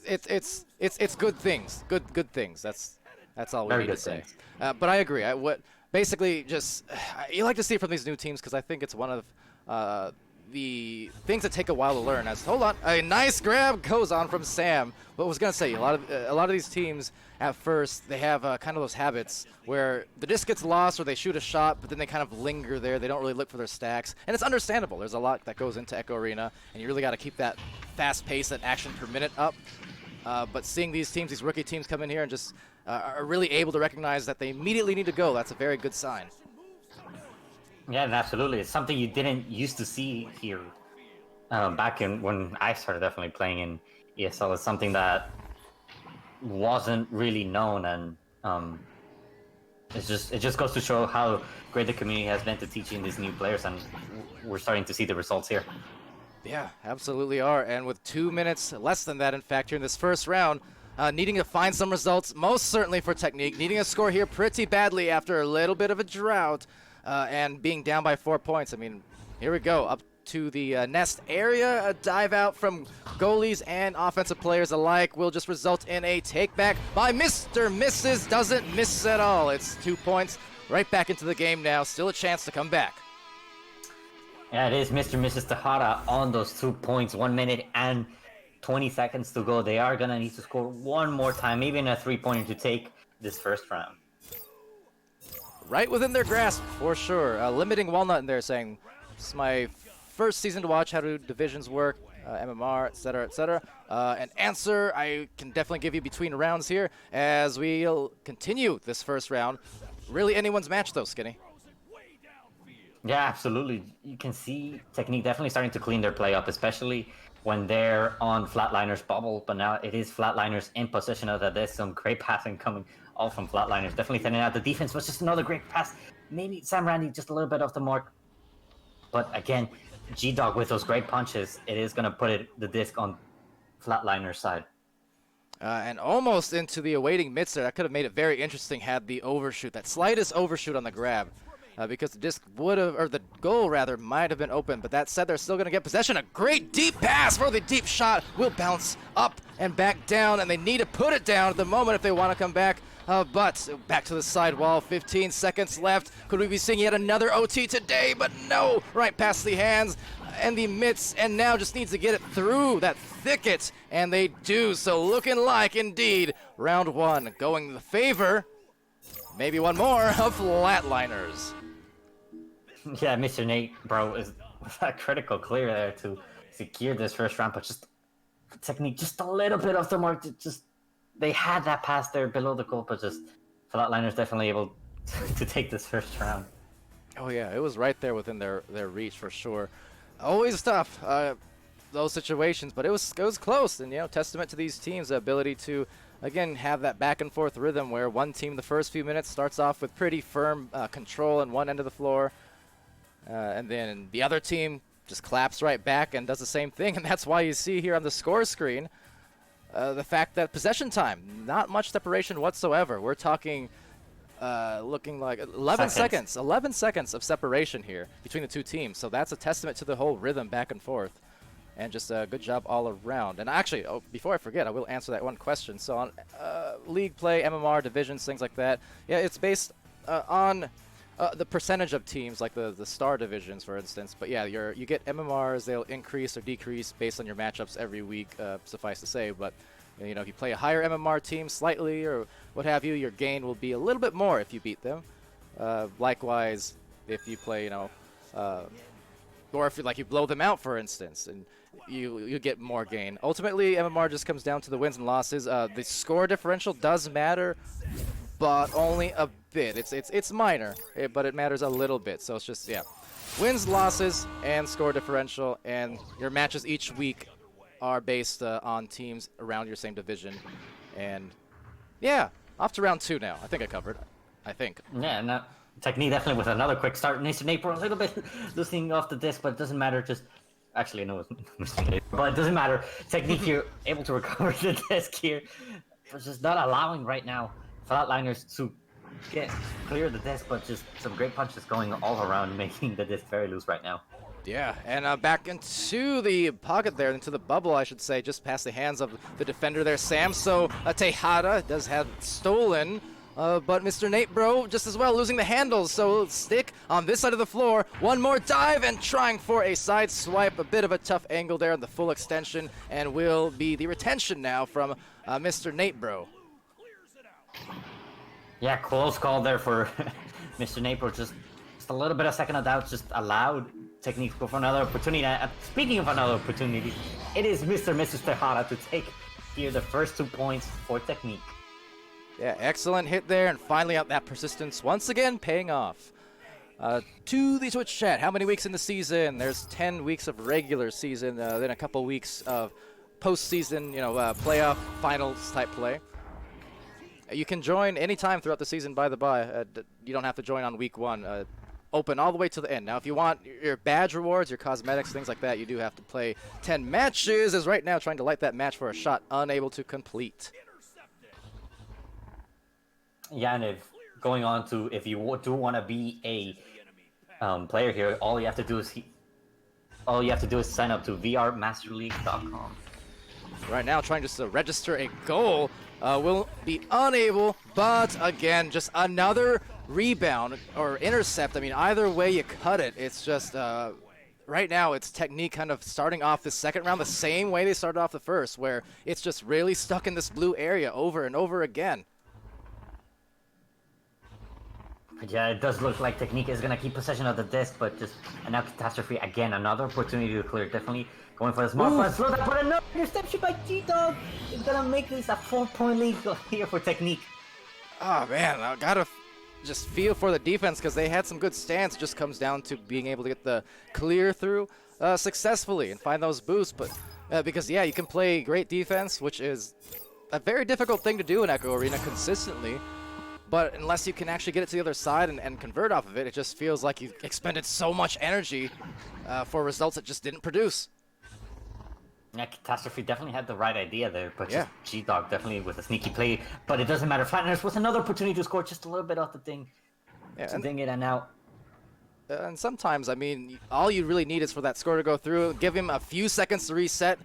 it's good things. Good things. That's all we Very need to good say. things. But I agree. What basically just you like to see from these new teams because I think it's one of the things that take a while to learn. As hold on, a nice grab goes on from Sam. But I was gonna say a lot of these teams at first they have kind of those habits where the disc gets lost or they shoot a shot, but then they kind of linger there. They don't really look for their stacks, and it's understandable. There's a lot that goes into Echo Arena, and you really got to keep that fast pace and action per minute up. But seeing these teams, these rookie teams come in here and just are really able to recognize that they immediately need to go, that's a very good sign. Yeah, and absolutely. It's something you didn't used to see here back in when I started definitely playing in ESL. It's something that wasn't really known, and it just goes to show how great the community has been to teaching these new players, and we're starting to see the results here. Yeah, absolutely are. And with 2 minutes, less than that, in fact, here in this first round, needing to find some results, most certainly for Technique, needing a score here pretty badly after a little bit of a drought, and being down by 4 points. I mean, here we go, up to the nest area. A dive out from goalies and offensive players alike will just result in a take back by Mr. Mrs. Doesn't miss at all. It's 2 points right back into the game now. Still a chance to come back. Yeah, it is Mr. and Mrs. Tejada on those 2 points. 1 minute and 20 seconds to go. They are going to need to score one more time, even a 3-pointer to take this first round. Right within their grasp, for sure. Limiting Walnut in there saying, this is my first season to watch how do divisions work, MMR, etc., etc. An answer I can definitely give you between rounds here as we'll continue this first round. Really anyone's match, though, Skinny. Yeah, absolutely. You can see Technique definitely starting to clean their play up, especially when they're on Flatliner's bubble. But now it is Flatliners in possession of that. There's some great passing coming all from Flatliners. Definitely thinning out. The defense was just another great pass. Maybe Sam Randy just a little bit off the mark. But again, G-Dog with those great punches, it is going to put the disc on Flatliner's side. And almost into the awaiting midst there. That could have made it very interesting had the overshoot, that slightest overshoot on the grab. Because the disc would have, or the goal rather, might have been open. But that said, they're still going to get possession. A great deep pass for the deep shot will bounce up and back down, and they need to put it down at the moment if they want to come back. But back to the side wall, 15 seconds left. Could we be seeing yet another OT today? But no, right past the hands and the mitts, and now just needs to get it through that thicket, and they do. So looking like, indeed, round one going in the favor, maybe one more, of Flatliners. Yeah, Mr. Nate, bro, is a critical clear there to secure this first round, but just Technique just a little bit off the mark. Just they had that pass there below the goal, but just Flatliners definitely able to take this first round. Oh yeah, it was right there within their reach for sure. Always tough, those situations, but it was close, and testament to these teams' the ability to again have that back and forth rhythm where one team the first few minutes starts off with pretty firm control on one end of the floor. And then the other team just claps right back and does the same thing. And that's why you see here on the score screen the fact that possession time, not much separation whatsoever. We're talking looking like 11 seconds. 11 seconds of separation here between the two teams. So that's a testament to the whole rhythm back and forth. And just a good job all around. And actually, before I forget, I will answer that one question. So on league play, MMR, divisions, things like that, yeah, it's based on the percentage of teams, like the star divisions, for instance. But yeah, you get MMRs, they'll increase or decrease based on your matchups every week, suffice to say. But if you play a higher MMR team slightly or what have you, your gain will be a little bit more if you beat them. Likewise, if you play, or if you blow them out, for instance, and you get more gain. Ultimately, MMR just comes down to the wins and losses. The score differential does matter, but only a bit. It's minor, but it matters a little bit. So it's just, wins, losses, and score differential, and your matches each week are based on teams around your same division. And yeah, off to round two now. I think I covered. I think. Yeah, no, Technique definitely with another quick start. Nation April a little bit losing off the disc, but it doesn't matter. Just Actually, no, it's Mr. Nate. But it doesn't matter. Technique here, able to recover the disc here, but just not allowing right now Flatliners to clear the disc, but just some great punches going all around, making the disc very loose right now. Yeah, and back into the pocket there, into the bubble, I should say, just past the hands of the defender there, Sam. So Tejada does have stolen, but Mr. Nate Bro just as well losing the handles. So stick on this side of the floor. One more dive and trying for a side swipe. A bit of a tough angle there on the full extension, and will be the retention now from Mr. Nate Bro. Yeah, close call there for Mr. Nate Bro. Just a little bit of second of doubt, just allowed Technique to go for another opportunity. Speaking of another opportunity, it is Mr. and Mrs. Tejada to take here the first 2 points for Technique. Yeah, excellent hit there, and finally out that persistence once again paying off. To the Twitch chat, how many weeks in the season? There's 10 weeks of regular season, then a couple weeks of postseason, playoff finals type play. You can join anytime throughout the season, by the by. You don't have to join on week 1. Open all the way to the end. Now, if you want your badge rewards, your cosmetics, things like that, you do have to play 10 matches, as right now trying to light that match for a shot unable to complete. Yeah, and if going on to, if you do want to be a player here, all you have to do is sign up to vrmasterleague.com. Right now, trying just to register a goal, will be unable, but again, just another rebound or intercept. I mean, either way you cut it, it's just right now it's Technique kind of starting off the second round the same way they started off the first, where it's just really stuck in this blue area over and over again. Yeah, it does look like Technique is going to keep possession of the disc, but just, and now Catastrophe, again, another opportunity to clear. Definitely going for the smart pass, throw that, but another interception by G-Dog is going to make this a 4-point lead here for Technique. Oh man, I gotta just feel for the defense, because they had some good stance. It just comes down to being able to get the clear through successfully and find those boosts. But because, yeah, you can play great defense, which is a very difficult thing to do in Echo Arena consistently. But unless you can actually get it to the other side and convert off of it, it just feels like you've expended so much energy for results that just didn't produce. Yeah, Catastrophe definitely had the right idea there, but just G-Dog definitely with a sneaky play. But it doesn't matter. Flatliners with another opportunity to score just a little bit off the thing. Yeah, to ding it, and now... And sometimes, I mean, all you really need is for that score to go through. Give him a few seconds to reset,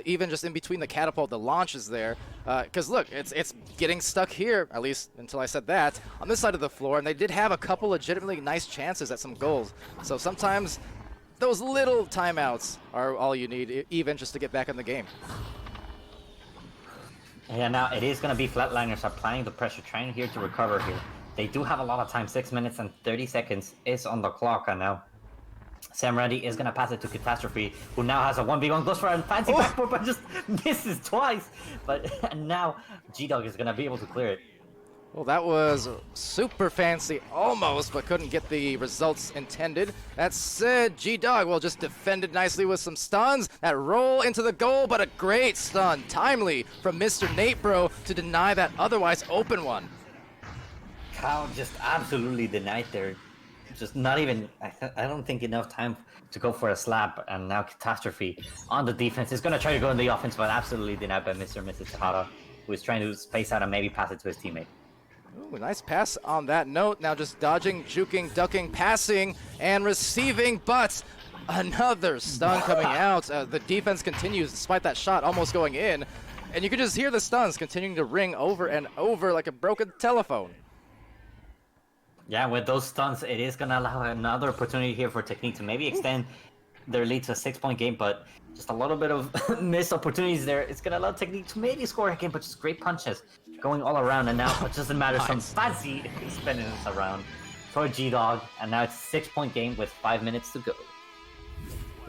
even just in between the catapult, the launches there. Because look, it's getting stuck here, at least until I said that, on this side of the floor. And they did have a couple legitimately nice chances at some goals. So sometimes those little timeouts are all you need, even just to get back in the game. Yeah, now it is going to be Flatliners applying the pressure, trying here to recover here. They do have a lot of time, 6 minutes and 30 seconds is on the clock, and now Sam Randy is going to pass it to Catastrophe, who now has a 1v1, goes for a fancy backboard, but just misses twice. But now G-Dog is going to be able to clear it. Well, that was super fancy almost, but couldn't get the results intended. That said, G-Dog, well, just defended nicely with some stuns. That roll into the goal, but a great stun, timely from Mr. Nate Bro to deny that otherwise open one. Cow just absolutely denied there. Just not even, I don't think enough time to go for a slap. And now Catastrophe on the defense is going to try to go in the offense, but absolutely denied by Mr. and Mrs. Tejada, who is trying to space out and maybe pass it to his teammate. Ooh, nice pass on that note. Now just dodging, juking, ducking, passing, and receiving, but another stun coming out. The defense continues despite that shot almost going in. And you can just hear the stuns continuing to ring over and over like a broken telephone. Yeah, with those stunts, it is going to allow another opportunity here for Technique to maybe extend their lead to a 6-point game, but just a little bit of missed opportunities there. It's going to allow Technique to maybe score again, but just great punches going all around, and now it doesn't matter. Some fancy spinning this around for G-Dog, and now it's a 6-point game with 5 minutes to go.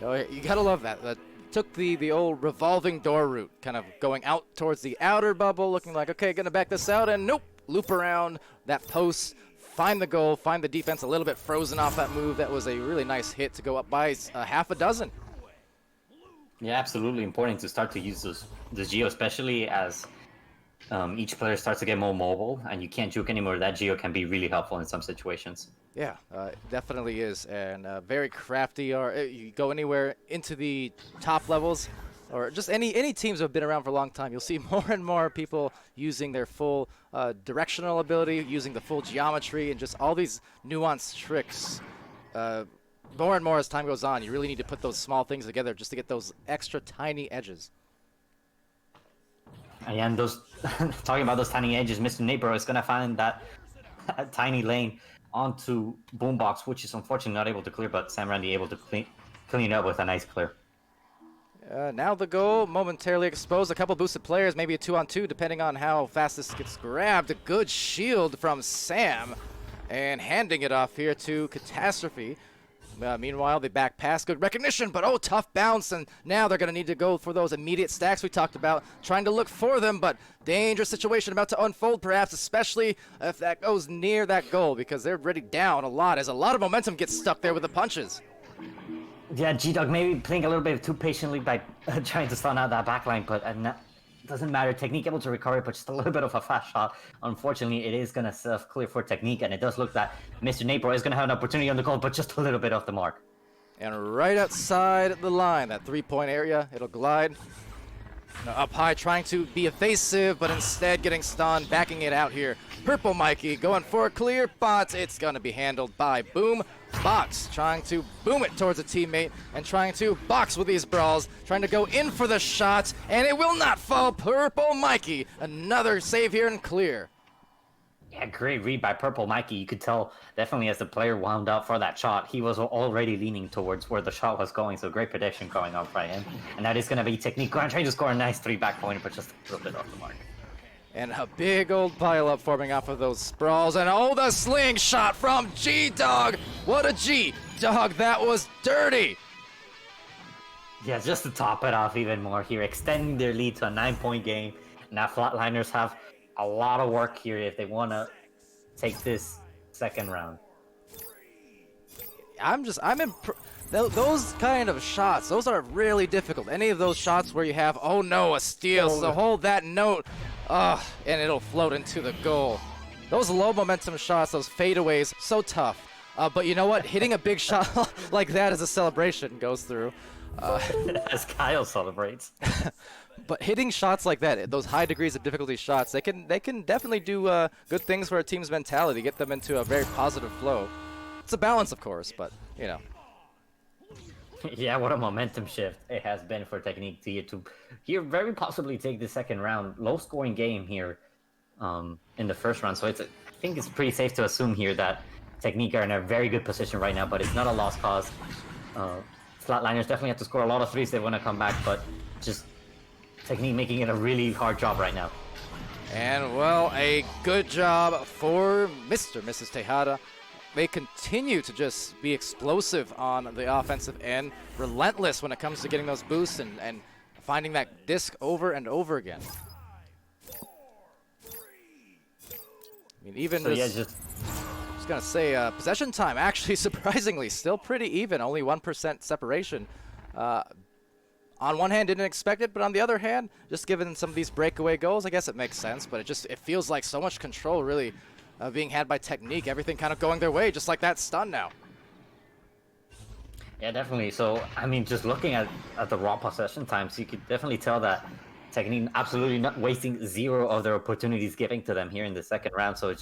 Oh, you got to love that. That took the old revolving door route, kind of going out towards the outer bubble, looking like, okay, going to back this out, and nope, loop around that post, find the goal, find the defense a little bit frozen off that move. That was a really nice hit to go up by half a dozen. Yeah, absolutely important to start to use the Geo, especially as each player starts to get more mobile and you can't juke anymore. That Geo can be really helpful in some situations. Yeah, definitely is, and very crafty. Or you go anywhere into the top levels, or just any teams that have been around for a long time, you'll see more and more people using their full directional ability, using the full geometry, and just all these nuanced tricks. More and more as time goes on, you really need to put those small things together just to get those extra tiny edges. And those talking about those tiny edges, Mr. Neighbor is gonna find that tiny lane onto Boombox, which is unfortunately not able to clear, but Sam Randy able to clean it up with a nice clear. Now the goal momentarily exposed. A couple boosted players, maybe a 2-on-2, depending on how fast this gets grabbed. A good shield from Sam, and handing it off here to Catastrophe. Meanwhile, the back pass, good recognition, but oh, tough bounce, and now they're going to need to go for those immediate stacks we talked about, trying to look for them, but dangerous situation about to unfold, perhaps, especially if that goes near that goal, because they're already down a lot, as a lot of momentum gets stuck there with the punches. Yeah, G-Dog maybe playing a little bit too patiently by trying to stun out that backline, but doesn't matter. Technique able to recover, but just a little bit of a fast shot. Unfortunately, it is going to self-clear for Technique, and it does look that Mr. Napro is going to have an opportunity on the goal, but just a little bit off the mark. And right outside the line, that three-point area, it'll glide. Now up high, trying to be evasive, but instead getting stunned, backing it out here. Purple Mikey going for a clear, but it's going to be handled by Boom. Box trying to boom it towards a teammate and trying to box with these brawls, trying to go in for the shot, and it will not fall. Purple Mikey, another save here and clear. Yeah, great read by Purple Mikey. You could tell definitely as the player wound up for that shot, he was already leaning towards where the shot was going, so great prediction going on by him. And that is going to be Technique trying to score a nice 3 back pointer, but just a little bit off the mark. And a big old pileup forming off of those sprawls. And oh, the slingshot from G-Dog. What a G-Dog, that was dirty. Yeah, just to top it off even more here, extending their lead to a 9-point game. Now Flatliners have a lot of work here if they want to take this second round. Those kind of shots, those are really difficult. Any of those shots where you have, oh no, a steal, so hold that note, and it'll float into the goal. Those low momentum shots, those fadeaways, so tough. But you know what? Hitting a big shot like that as a celebration goes through. As Kyle celebrates. But hitting shots like that, those high degrees of difficulty shots, they can definitely do good things for a team's mentality, get them into a very positive flow. It's a balance, of course, but, you know. Yeah, what a momentum shift it has been for Technique to here very possibly take the second round. Low scoring game here in the first round, so I think it's pretty safe to assume here that Technique are in a very good position right now, but it's not a lost cause. Flatliners definitely have to score a lot of threes if they want to come back, but just Technique making it a really hard job right now. And, well, a good job for Mr. and Mrs. Tejada. They continue to just be explosive on the offensive end, relentless when it comes to getting those boosts and finding that disc over and over again. I mean, even So, just going to say possession time, actually, surprisingly, still pretty even, only 1% separation. On one hand, didn't expect it, but on the other hand, just given some of these breakaway goals, I guess it makes sense, but it feels like so much control really being had by Technique, everything kind of going their way, just like that stun now. Yeah, definitely. So, I mean, just looking at the raw possession times, you could definitely tell that Technique absolutely not wasting 0 of their opportunities given to them here in the second round. So I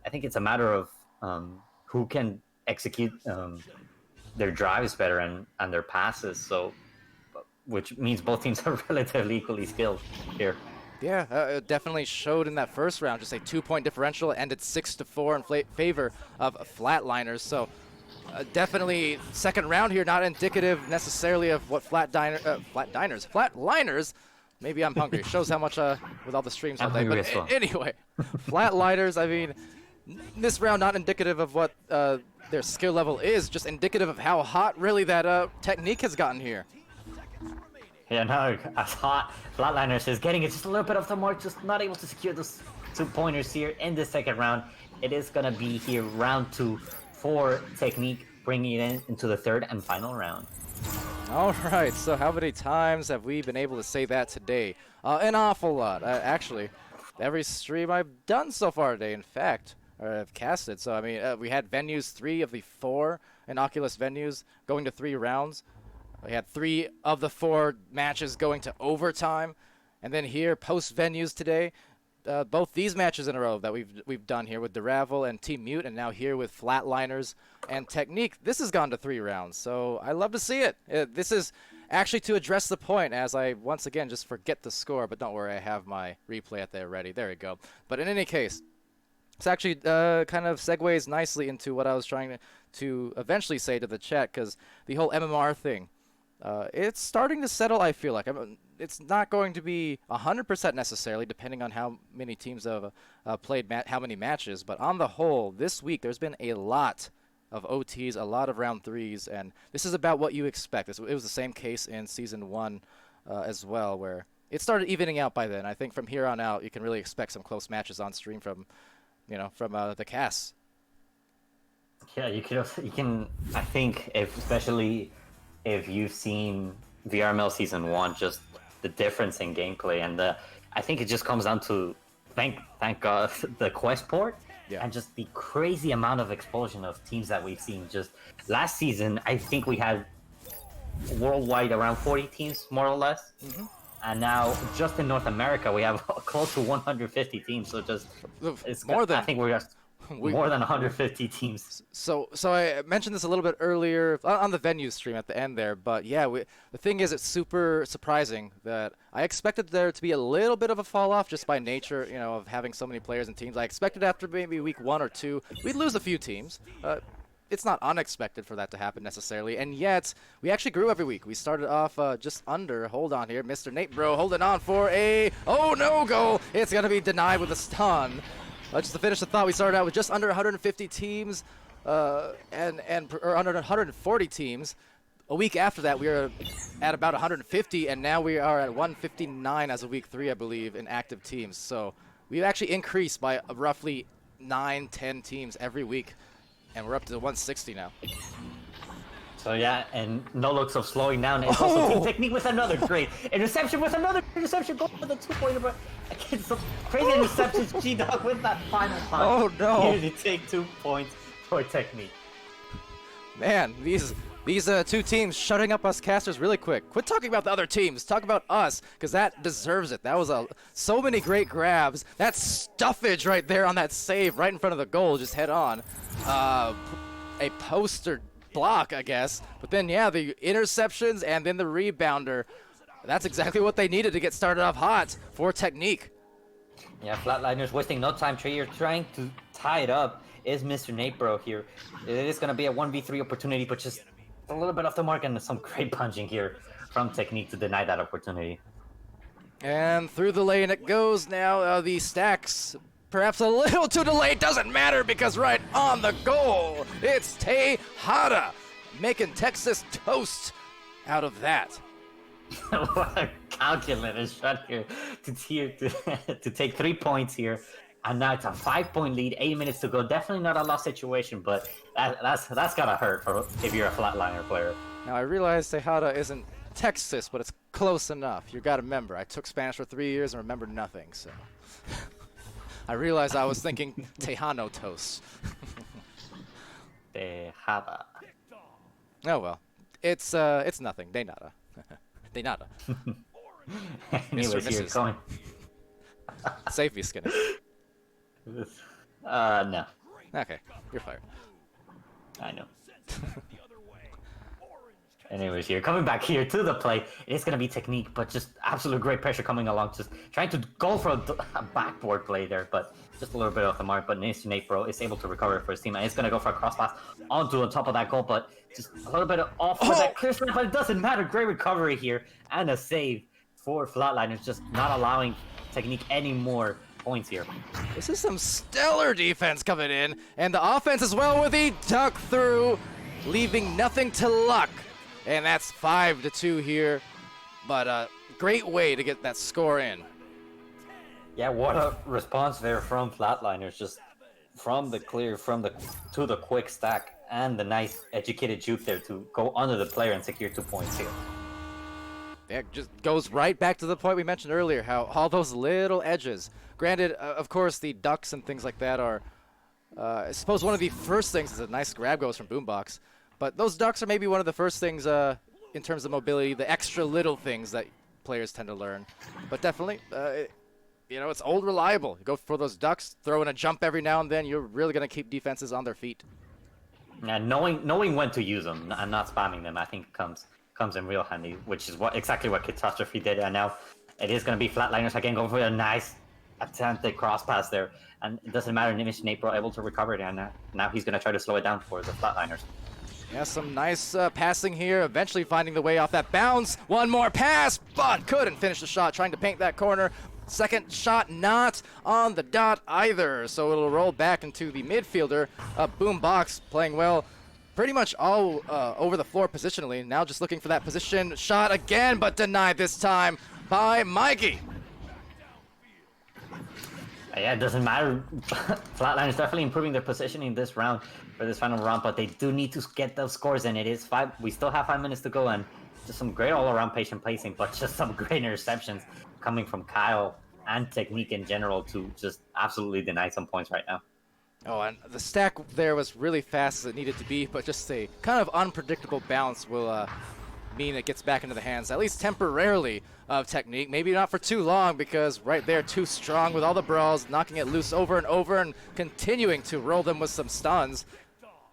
think it's a matter of who can execute their drives better and their passes. So, which means both teams are relatively equally skilled here. Yeah, it definitely showed in that first round. Just a 2-point differential. It ended 6-4 in favor of Flatliners. So definitely second round here, not indicative necessarily of what Flatliners. Maybe I'm hungry. Shows how much with all the streams all day. But anyway, Flatliners, I mean, this round not indicative of what their skill level is, just indicative of how hot really that Technique has gotten here. Yeah, no, as hot. Flatliners is getting it just a little bit off the mark, just not able to secure those 2-pointers here in the second round. It is going to be here round 2 for Technique, bringing it into the third and final round. All right, so how many times have we been able to say that today? An awful lot. Actually, every stream I've done so far today, in fact. have casted. So I mean, we had venues 3 of the 4 Innocuous venues going to 3 rounds. We had 3 of the 4 matches going to overtime, and then here post venues today, both these matches in a row that we've done here with Deravel and Team Mute, and now here with Flatliners and Technique. This has gone to 3 rounds, so I love to see it. This is actually to address the point, as I once again just forget the score, but don't worry, I have my replay at there ready. There we go. But in any case, this actually kind of segues nicely into what I was trying to eventually say to the chat, because the whole MMR thing, it's starting to settle, I feel like. It's not going to be 100% necessarily, depending on how many teams have played how many matches. But on the whole, this week, there's been a lot of OTs, a lot of round 3s, and this is about what you expect. It was the same case in Season 1 as well, where it started evening out by then. I think from here on out, you can really expect some close matches on stream from the cast. Yeah, you can. I think especially if you've seen VRML Season 1, just the difference in gameplay, and I think it just comes down to thank God the quest port, and just the crazy amount of explosion of teams that we've seen. Just last season, I think we had worldwide around 40 teams, more or less. And now, just in North America, we have close to 150 teams. So it's more than, I think we're just more than 150 teams. So I mentioned this a little bit earlier on the venue stream at the end there, but yeah, the thing is, it's super surprising that I expected there to be a little bit of a fall off just by nature, of having so many players and teams. I expected after maybe week 1 or 2, we'd lose a few teams. It's not unexpected for that to happen necessarily, and yet we actually grew every week. We started off just under, hold on here, Mr. Nate Bro holding on for a, oh no goal! It's going to be denied with a stun. Just to finish the thought, we started out with just under 150 teams, or under 140 teams. A week after that, we were at about 150, and now we are at 159 as of week 3, I believe, in active teams. So we've actually increased by roughly 9-10 teams every week, and we're up to 160 now. So yeah, and no looks of slowing down. It's also Team Technique with another great interception, goal for the 2-pointer, but against some crazy interceptions. G-Dog with that final time. Oh no! Here to take 2 points for Technique. Man, these 2 teams shutting up us casters really quick. Quit talking about the other teams. Talk about us, because that deserves it. That was so many great grabs. That stuffage right there on that save right in front of the goal, just head on. A poster block, I guess. But then, yeah, the interceptions and then the rebounder. That's exactly what they needed to get started off hot for Technique. Yeah, Flatliners wasting no time. You're trying to tie it up. Is Mr. Nate Bro here? It is going to be a 1v3 opportunity, but just a little bit off the mark, and some great punching here from Technique to deny that opportunity. And through the lane it goes now. The stacks perhaps a little too delayed. Doesn't matter, because right on the goal, it's Tejada making Texas toast out of that. What a calculated shot here to take 3 points here. And now it's a 5-point lead, 8 minutes to go. Definitely not a lost situation, but that's gotta hurt if you're a Flatliner player. Now I realize Tejada isn't Texas, but it's close enough. You gotta remember, I took Spanish for 3 years and remembered nothing, so. I realized I was thinking Tejano toast. Tejada. Oh well, it's nothing. De nada. De nada. Anyways, here going. Safety skinny. No. Okay, you're fired. I know. Anyways, here coming back here to the play, it's gonna be Technique, but just absolute great pressure coming along, just trying to go for a backboard play there, but just a little bit off the mark. But Mr. Nate Bro is able to recover for his team, and it's gonna go for a cross pass on top of that goal, but just a little bit off with that clear strike, but it doesn't matter. Great recovery here and a save for Flatliners, just not allowing Technique any more points here. This is some stellar defense coming in, and the offense as well with the duck through, leaving nothing to luck. And that's 5-2 here, but a great way to get that score in. Yeah, what a response there from Flatliners, just from the clear, to the quick stack, and the nice educated juke there to go under the player and secure 2 points here. Yeah, just goes right back to the point we mentioned earlier, how all those little edges. Granted, of course, the ducks and things like that are I suppose one of the first things is a nice grab goes from Boombox. But those ducks are maybe one of the first things in terms of mobility, the extra little things that players tend to learn. But definitely, you know, it's old reliable. You go for those ducks, throw in a jump every now and then, you're really going to keep defenses on their feet. And knowing when to use them and not spamming them, I think comes in real handy, which is exactly what Catastrophe did. And now it is going to be Flatliners again going for a nice attempted cross pass there. And it doesn't matter, Nimish and April able to recover it, and now he's going to try to slow it down for the Flatliners. Yeah, some nice passing here, eventually finding the way off that bounce. One more pass, but couldn't finish the shot, trying to paint that corner. Second shot not on the dot either, so it'll roll back into the midfielder. Boombox playing well, pretty much all over the floor positionally. Now just looking for that position shot again, but denied this time by Mikey. Yeah, it doesn't matter. Flatliners definitely improving their positioning this round for this final round, but they do need to get those scores, and it is 5. We still have 5 minutes to go, and just some great all-around patient placing, but just some great interceptions coming from Kyle and Technique in general to just absolutely deny some points right now. Oh, and the stack there was really fast as it needed to be, but just a kind of unpredictable bounce will mean it gets back into the hands, at least temporarily, of Technique. Maybe not for too long, because right there, too strong with all the brawls, knocking it loose over and over and continuing to roll them with some stuns.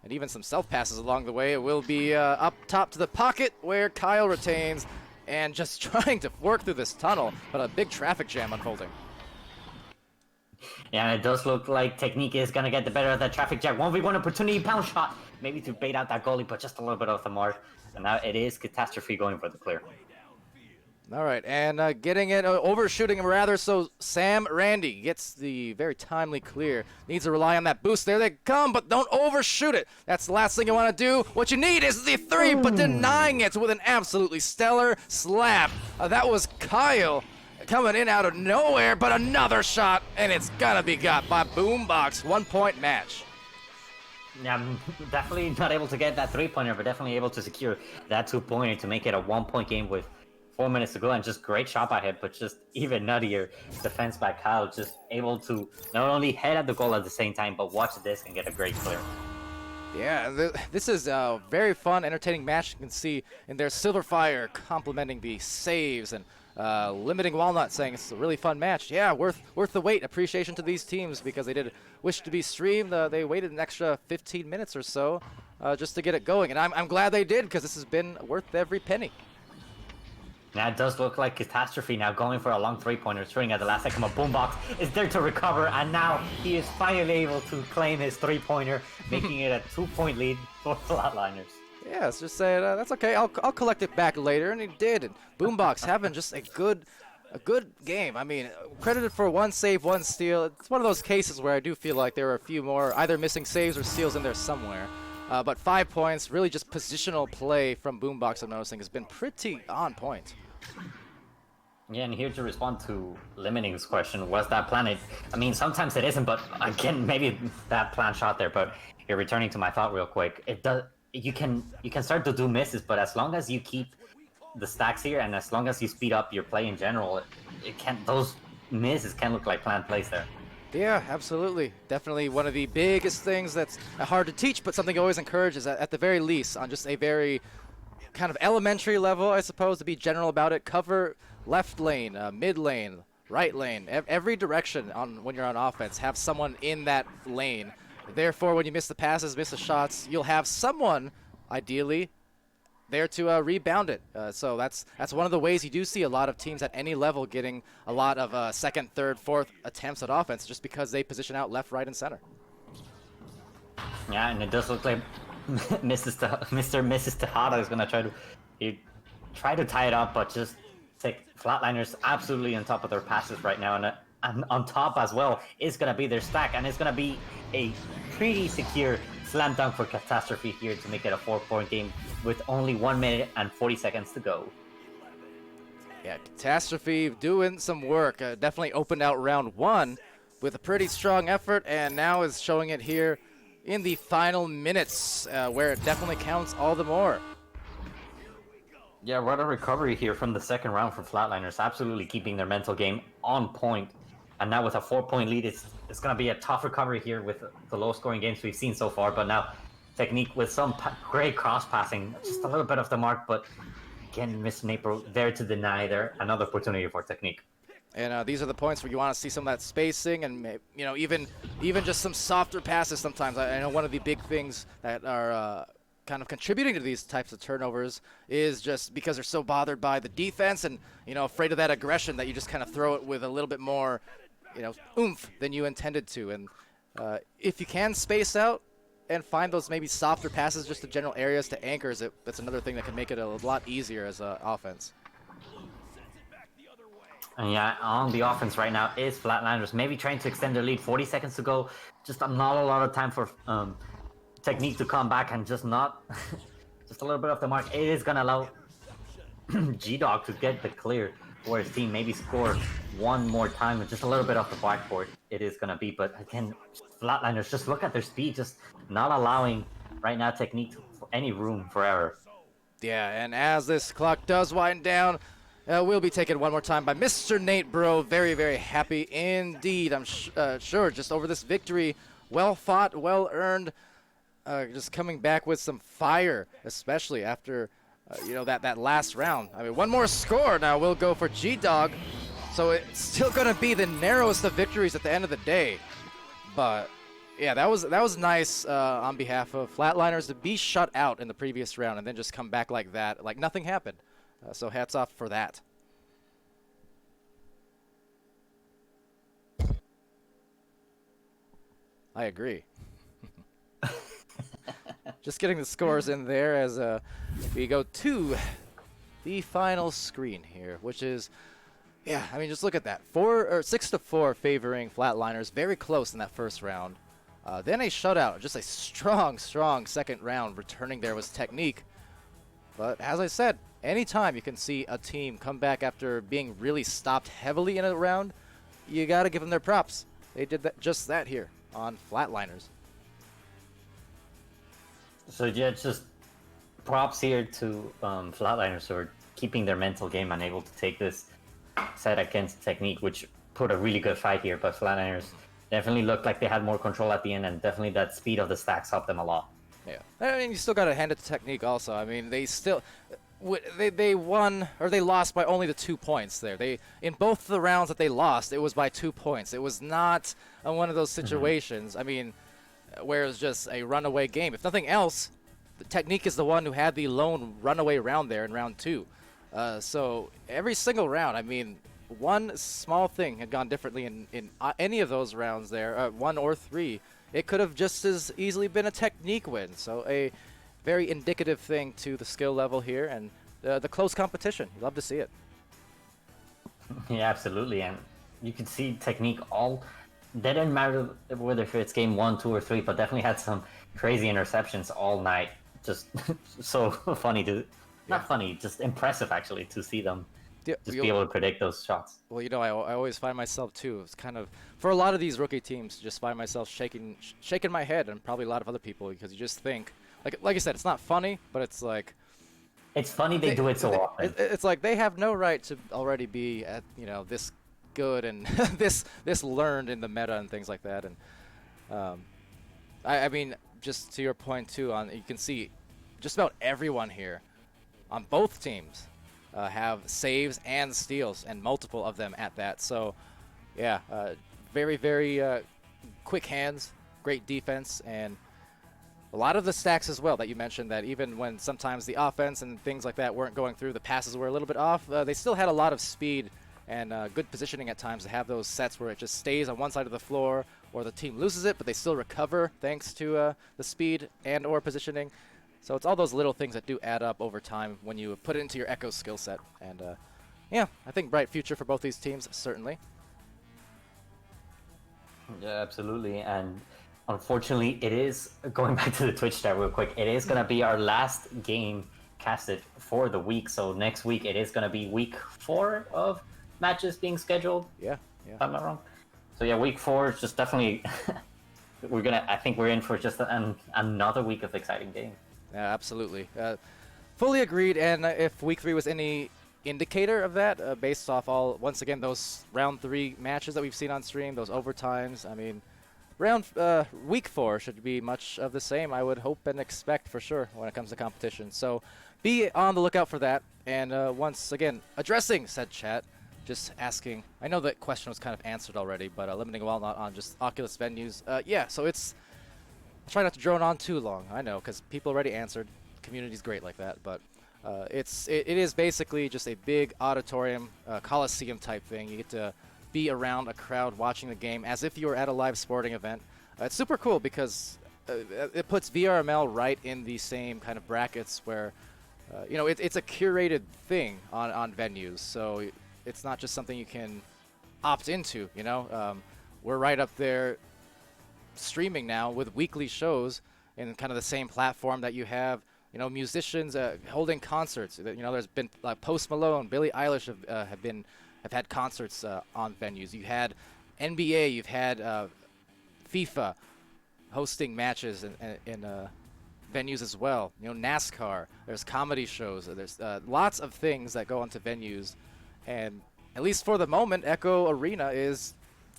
And even some self passes along the way. It will be up top to the pocket where Kyle retains and just trying to work through this tunnel, but a big traffic jam unfolding. Yeah, and it does look like Technique is going to get the better of that traffic jam. 1v1 opportunity, pound shot, maybe to bait out that goalie, but just a little bit off the mark. And now it is Catastrophe going for the clear. All right, and getting it, overshooting him rather, so Sam Randy gets the very timely clear. Needs to rely on that boost. There they come, but don't overshoot it. That's the last thing you want to do. What you need is the 3, but denying it with an absolutely stellar slap. That was Kyle coming in out of nowhere, but another shot, and it's gonna be got by Boombox. 1-point match. Yeah, I'm definitely not able to get that 3-pointer, but definitely able to secure that 2-pointer to make it a 1-point game with 4 minutes to go, and just great shot by him, but just even nuttier defense by Kyle, just able to not only head at the goal at the same time, but watch the disc and get a great clear. Yeah, this is a very fun, entertaining match. You can see in their Silverfire complimenting the saves and limiting Walnut saying it's a really fun match. Yeah, worth the wait. Appreciation to these teams because they did wish to be streamed. They waited an extra 15 minutes or so just to get it going, and I'm glad they did because this has been worth every penny. Now it does look like Catastrophe now going for a long 3-pointer, shooting at the last second, but Boombox is there to recover, and now he is finally able to claim his 3-pointer, making it a 2-point lead for Flatliners. Yeah, let's just say that's okay. I'll collect it back later, and he did. And Boombox having just a good game. I mean, credited for 1 save, 1 steal. It's one of those cases where I do feel like there were a few more either missing saves or steals in there somewhere. But 5 points, really just positional play from Boombox, I'm noticing, has been pretty on point. Yeah, and here to respond to Limining's question, was that planned? I mean, sometimes it isn't, but again, maybe that plan shot there. But here, returning to my thought real quick, it does. You can start to do misses, but as long as you keep the stacks here, and as long as you speed up your play in general, it can't. Those misses can look like planned plays there. Yeah, absolutely. Definitely one of the biggest things that's hard to teach, but something I always encourage is at the very least, on just a very kind of elementary level, I suppose, to be general about it, cover left lane, mid lane, right lane, every direction when you're on offense, have someone in that lane. Therefore, when you miss the passes, miss the shots, you'll have someone, ideally, there to rebound it. So that's one of the ways you do see a lot of teams at any level getting a lot of second, third, fourth attempts at offense just because they position out left, right, and center. Yeah, and it does look like Mr. Mrs. Tejada is going to try to tie it up, but just take Flatliners absolutely on top of their passes right now. And on top as well is going to be their stack, and it's going to be a pretty secure slam dunk for Catastrophe here to make it a 4-point game with only 1 minute and 40 seconds to go. Yeah, Catastrophe doing some work. Definitely opened out round 1 with a pretty strong effort, and now is showing it here in the final minutes, where it definitely counts all the more. Yeah, what a recovery here from the second round for Flatliners, absolutely keeping their mental game on point And now with a 4-point lead, it's going to be a tough recovery here with the low-scoring games we've seen so far. But now Technique with some great cross-passing, just a little bit off the mark, but again, Mr. Napro there to deny there. Another opportunity for Technique. And these are the points where you want to see some of that spacing and, you know, even just some softer passes sometimes. I know one of the big things that are kind of contributing to these types of turnovers is just because they're so bothered by the defense and, you know, afraid of that aggression that you just kind of throw it with a little bit more, you know, oomph than you intended to. And if you can space out and find those maybe softer passes just to general areas to anchors, that's another thing that can make it a lot easier as an offense. And yeah, on the offense right now is Flatliners, maybe trying to extend their lead. 40 seconds to go. Just not a lot of time for Technique to come back and just not, just a little bit off the mark. It is going to allow G-Dog to get the clear for his team, maybe score one more time with just a little bit off the blackboard. It is going to be, but again, Flatliners, just look at their speed, just not allowing right now Technique any room for error. Yeah, and as this clock does wind down, we'll be taken one more time by Mr. Nate Bro. Very, very happy indeed, I'm sure, just over this victory. Well fought, well earned. Just coming back with some fire, especially after, you know, that last round. I mean, one more score now will go for G-Dog. So it's still going to be the narrowest of victories at the end of the day. But, yeah, that was nice on behalf of Flatliners to be shut out in the previous round and then just come back like that, like nothing happened. So hats off for that. I agree. Just getting the scores in there as we go to the final screen here, which is, yeah, I mean, just look at that. 6-4 favoring Flatliners, very close in that first round. Then a shutout, just a strong second round. Returning there was Technique. But as I said, anytime you can see a team come back after being really stopped heavily in a round, you got to give them their props. They did just that here on Flatliners. So yeah, just props here to Flatliners for keeping their mental game and able to take this set against Technique, which put a really good fight here. But Flatliners definitely looked like they had more control at the end, and definitely that speed of the stacks helped them a lot. Yeah, I mean, you still got to hand it to Technique also. I mean, they still, they won, or they lost by only the 2 points there. In both the rounds that they lost, it was by 2 points. It was not one of those situations. I mean, where it was just a runaway game. If nothing else, the Technique is the one who had the lone runaway round there in round 2. So every single round, I mean, one small thing had gone differently in any of those rounds there, 1 or 3. It could have just as easily been a Technique win. So a very indicative thing to the skill level here and the close competition. You love to see it. Yeah, absolutely. And you can see Technique all... They didn't matter whether it's game 1, 2, or 3, but definitely had some crazy interceptions all night. Just so funny to... Not funny, just impressive, actually, to see them just be able to predict those shots. Well, you know, I always find myself, too, it's kind of... For a lot of these rookie teams, just find myself shaking my head, and probably a lot of other people, because you just think... Like I said, it's not funny, but it's like... It's funny they do it so often. It's like they have no right to already be at, you know, this good and this learned in the meta and things like that. And I mean, just to your point too, you can see just about everyone here on both teams have saves and steals, and multiple of them at that. So yeah, very quick hands, great defense, and a lot of the stacks as well that you mentioned, that even when sometimes the offense and things like that weren't going through, the passes were a little bit off, they still had a lot of speed and good positioning at times to have those sets where it just stays on one side of the floor or the team loses it, but they still recover thanks to the speed and or positioning. So it's all those little things that do add up over time when you put it into your Echo skill set. And yeah, I think bright future for both these teams, certainly. Yeah, absolutely. And unfortunately, it is, going back to the Twitch chat real quick, it is going to be our last game casted for the week. So next week, it is going to be week 4 of matches being scheduled. Yeah. If I'm not wrong. So yeah, week 4 is just definitely, I think we're in for just another week of exciting games. Yeah, absolutely. Fully agreed. And if week 3 was any indicator of that based off all, once again, those round 3 matches that we've seen on stream, those overtimes. I mean, week 4 should be much of the same, I would hope and expect for sure when it comes to competition. So be on the lookout for that. And once again, addressing said chat, just asking, I know that question was kind of answered already, but limiting Walnut on just Oculus venues. Yeah, so it's, try not to drone on too long, I know, because people already answered. Community's great like that, but it is basically just a big auditorium, coliseum type thing. You get to be around a crowd watching the game as if you were at a live sporting event. It's super cool because it puts VRML right in the same kind of brackets where, you know, it's a curated thing on venues. So it's not just something you can opt into, you know. We're right up there streaming now with weekly shows in kind of the same platform that you have, you know, musicians holding concerts. You know, there's been Post Malone, Billie Eilish have had concerts on venues. You had NBA, you've had FIFA hosting matches in venues as well. You know, NASCAR. There's comedy shows. There's lots of things that go onto venues, and at least for the moment, Echo Arena is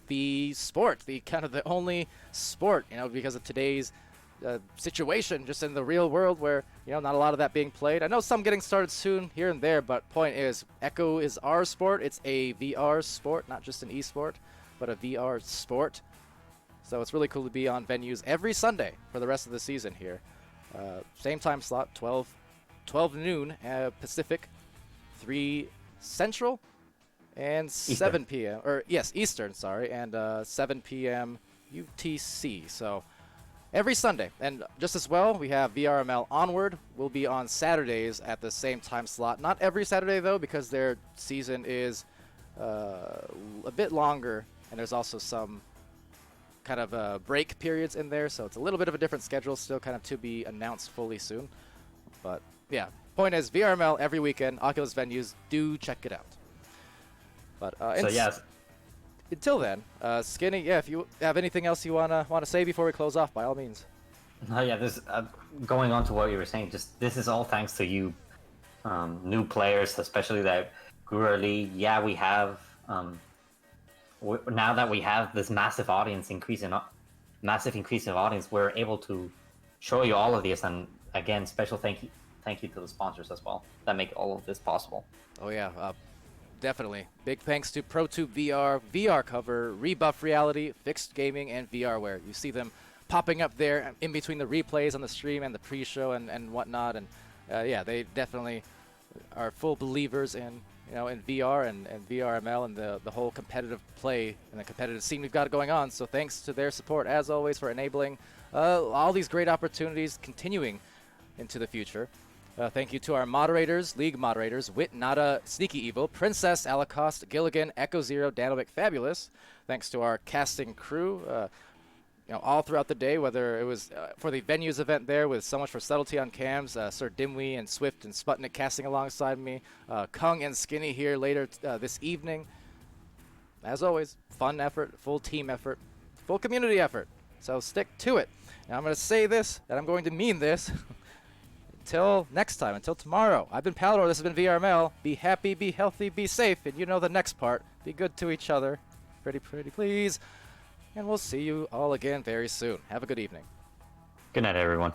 the sport, the kind of the only sport, you know, because of today's situation just in the real world where, you know, not a lot of that being played. I know some getting started soon here and there, but point is, Echo is our sport. It's a VR sport, not just an esport, but a VR sport. So it's really cool to be on venues every Sunday for the rest of the season here. Same time slot, 12 noon Pacific, 3 Central, and Eastern. 7 p.m. or yes, Eastern, sorry, and 7 p.m. UTC. So every Sunday. And just as well, we have VRML Onward. Will be on Saturdays at the same time slot. Not every Saturday though, because their season is a bit longer, and there's also some kind of break periods in there, so it's a little bit of a different schedule, still kind of to be announced fully soon. But yeah, point is, VRML every weekend, Oculus venues, do check it out. But So yes, until then, Skinny, yeah, if you have anything else you wanna say before we close off, by all means. yeah. This going on to what you were saying. Just this is all thanks to you, new players, especially that grew early. Yeah, we have now that we have this massive increase in audience, we're able to show you all of this. And again, special thank you to the sponsors as well that make all of this possible. Oh yeah, definitely. Big thanks to ProTube VR, VR Cover, Rebuff Reality, Fixed Gaming, and VRware. You see them popping up there in between the replays on the stream and the pre-show and whatnot. And yeah, they definitely are full believers in, you know, in VR and VRML and the whole competitive play and the competitive scene we've got going on. So thanks to their support, as always, for enabling all these great opportunities continuing into the future. Thank you to our moderators, league moderators, Wit, Nada, Sneaky Evil, Princess, Alacost, Gilligan, Echo Zero, Danovic, Fabulous. Thanks to our casting crew, you know, all throughout the day, whether it was for the venues event there with So Much for Subtlety on cams, Sir Dimwee and Swift and Sputnik casting alongside me, Kungg and Skinny here later this evening. As always, fun effort, full team effort, full community effort. So stick to it. Now I'm going to say this, and I'm going to mean this. Until next time, until tomorrow, I've been Palidore, this has been VRML. Be happy, be healthy, be safe, and you know the next part. Be good to each other. Pretty please. And we'll see you all again very soon. Have a good evening. Good night, everyone.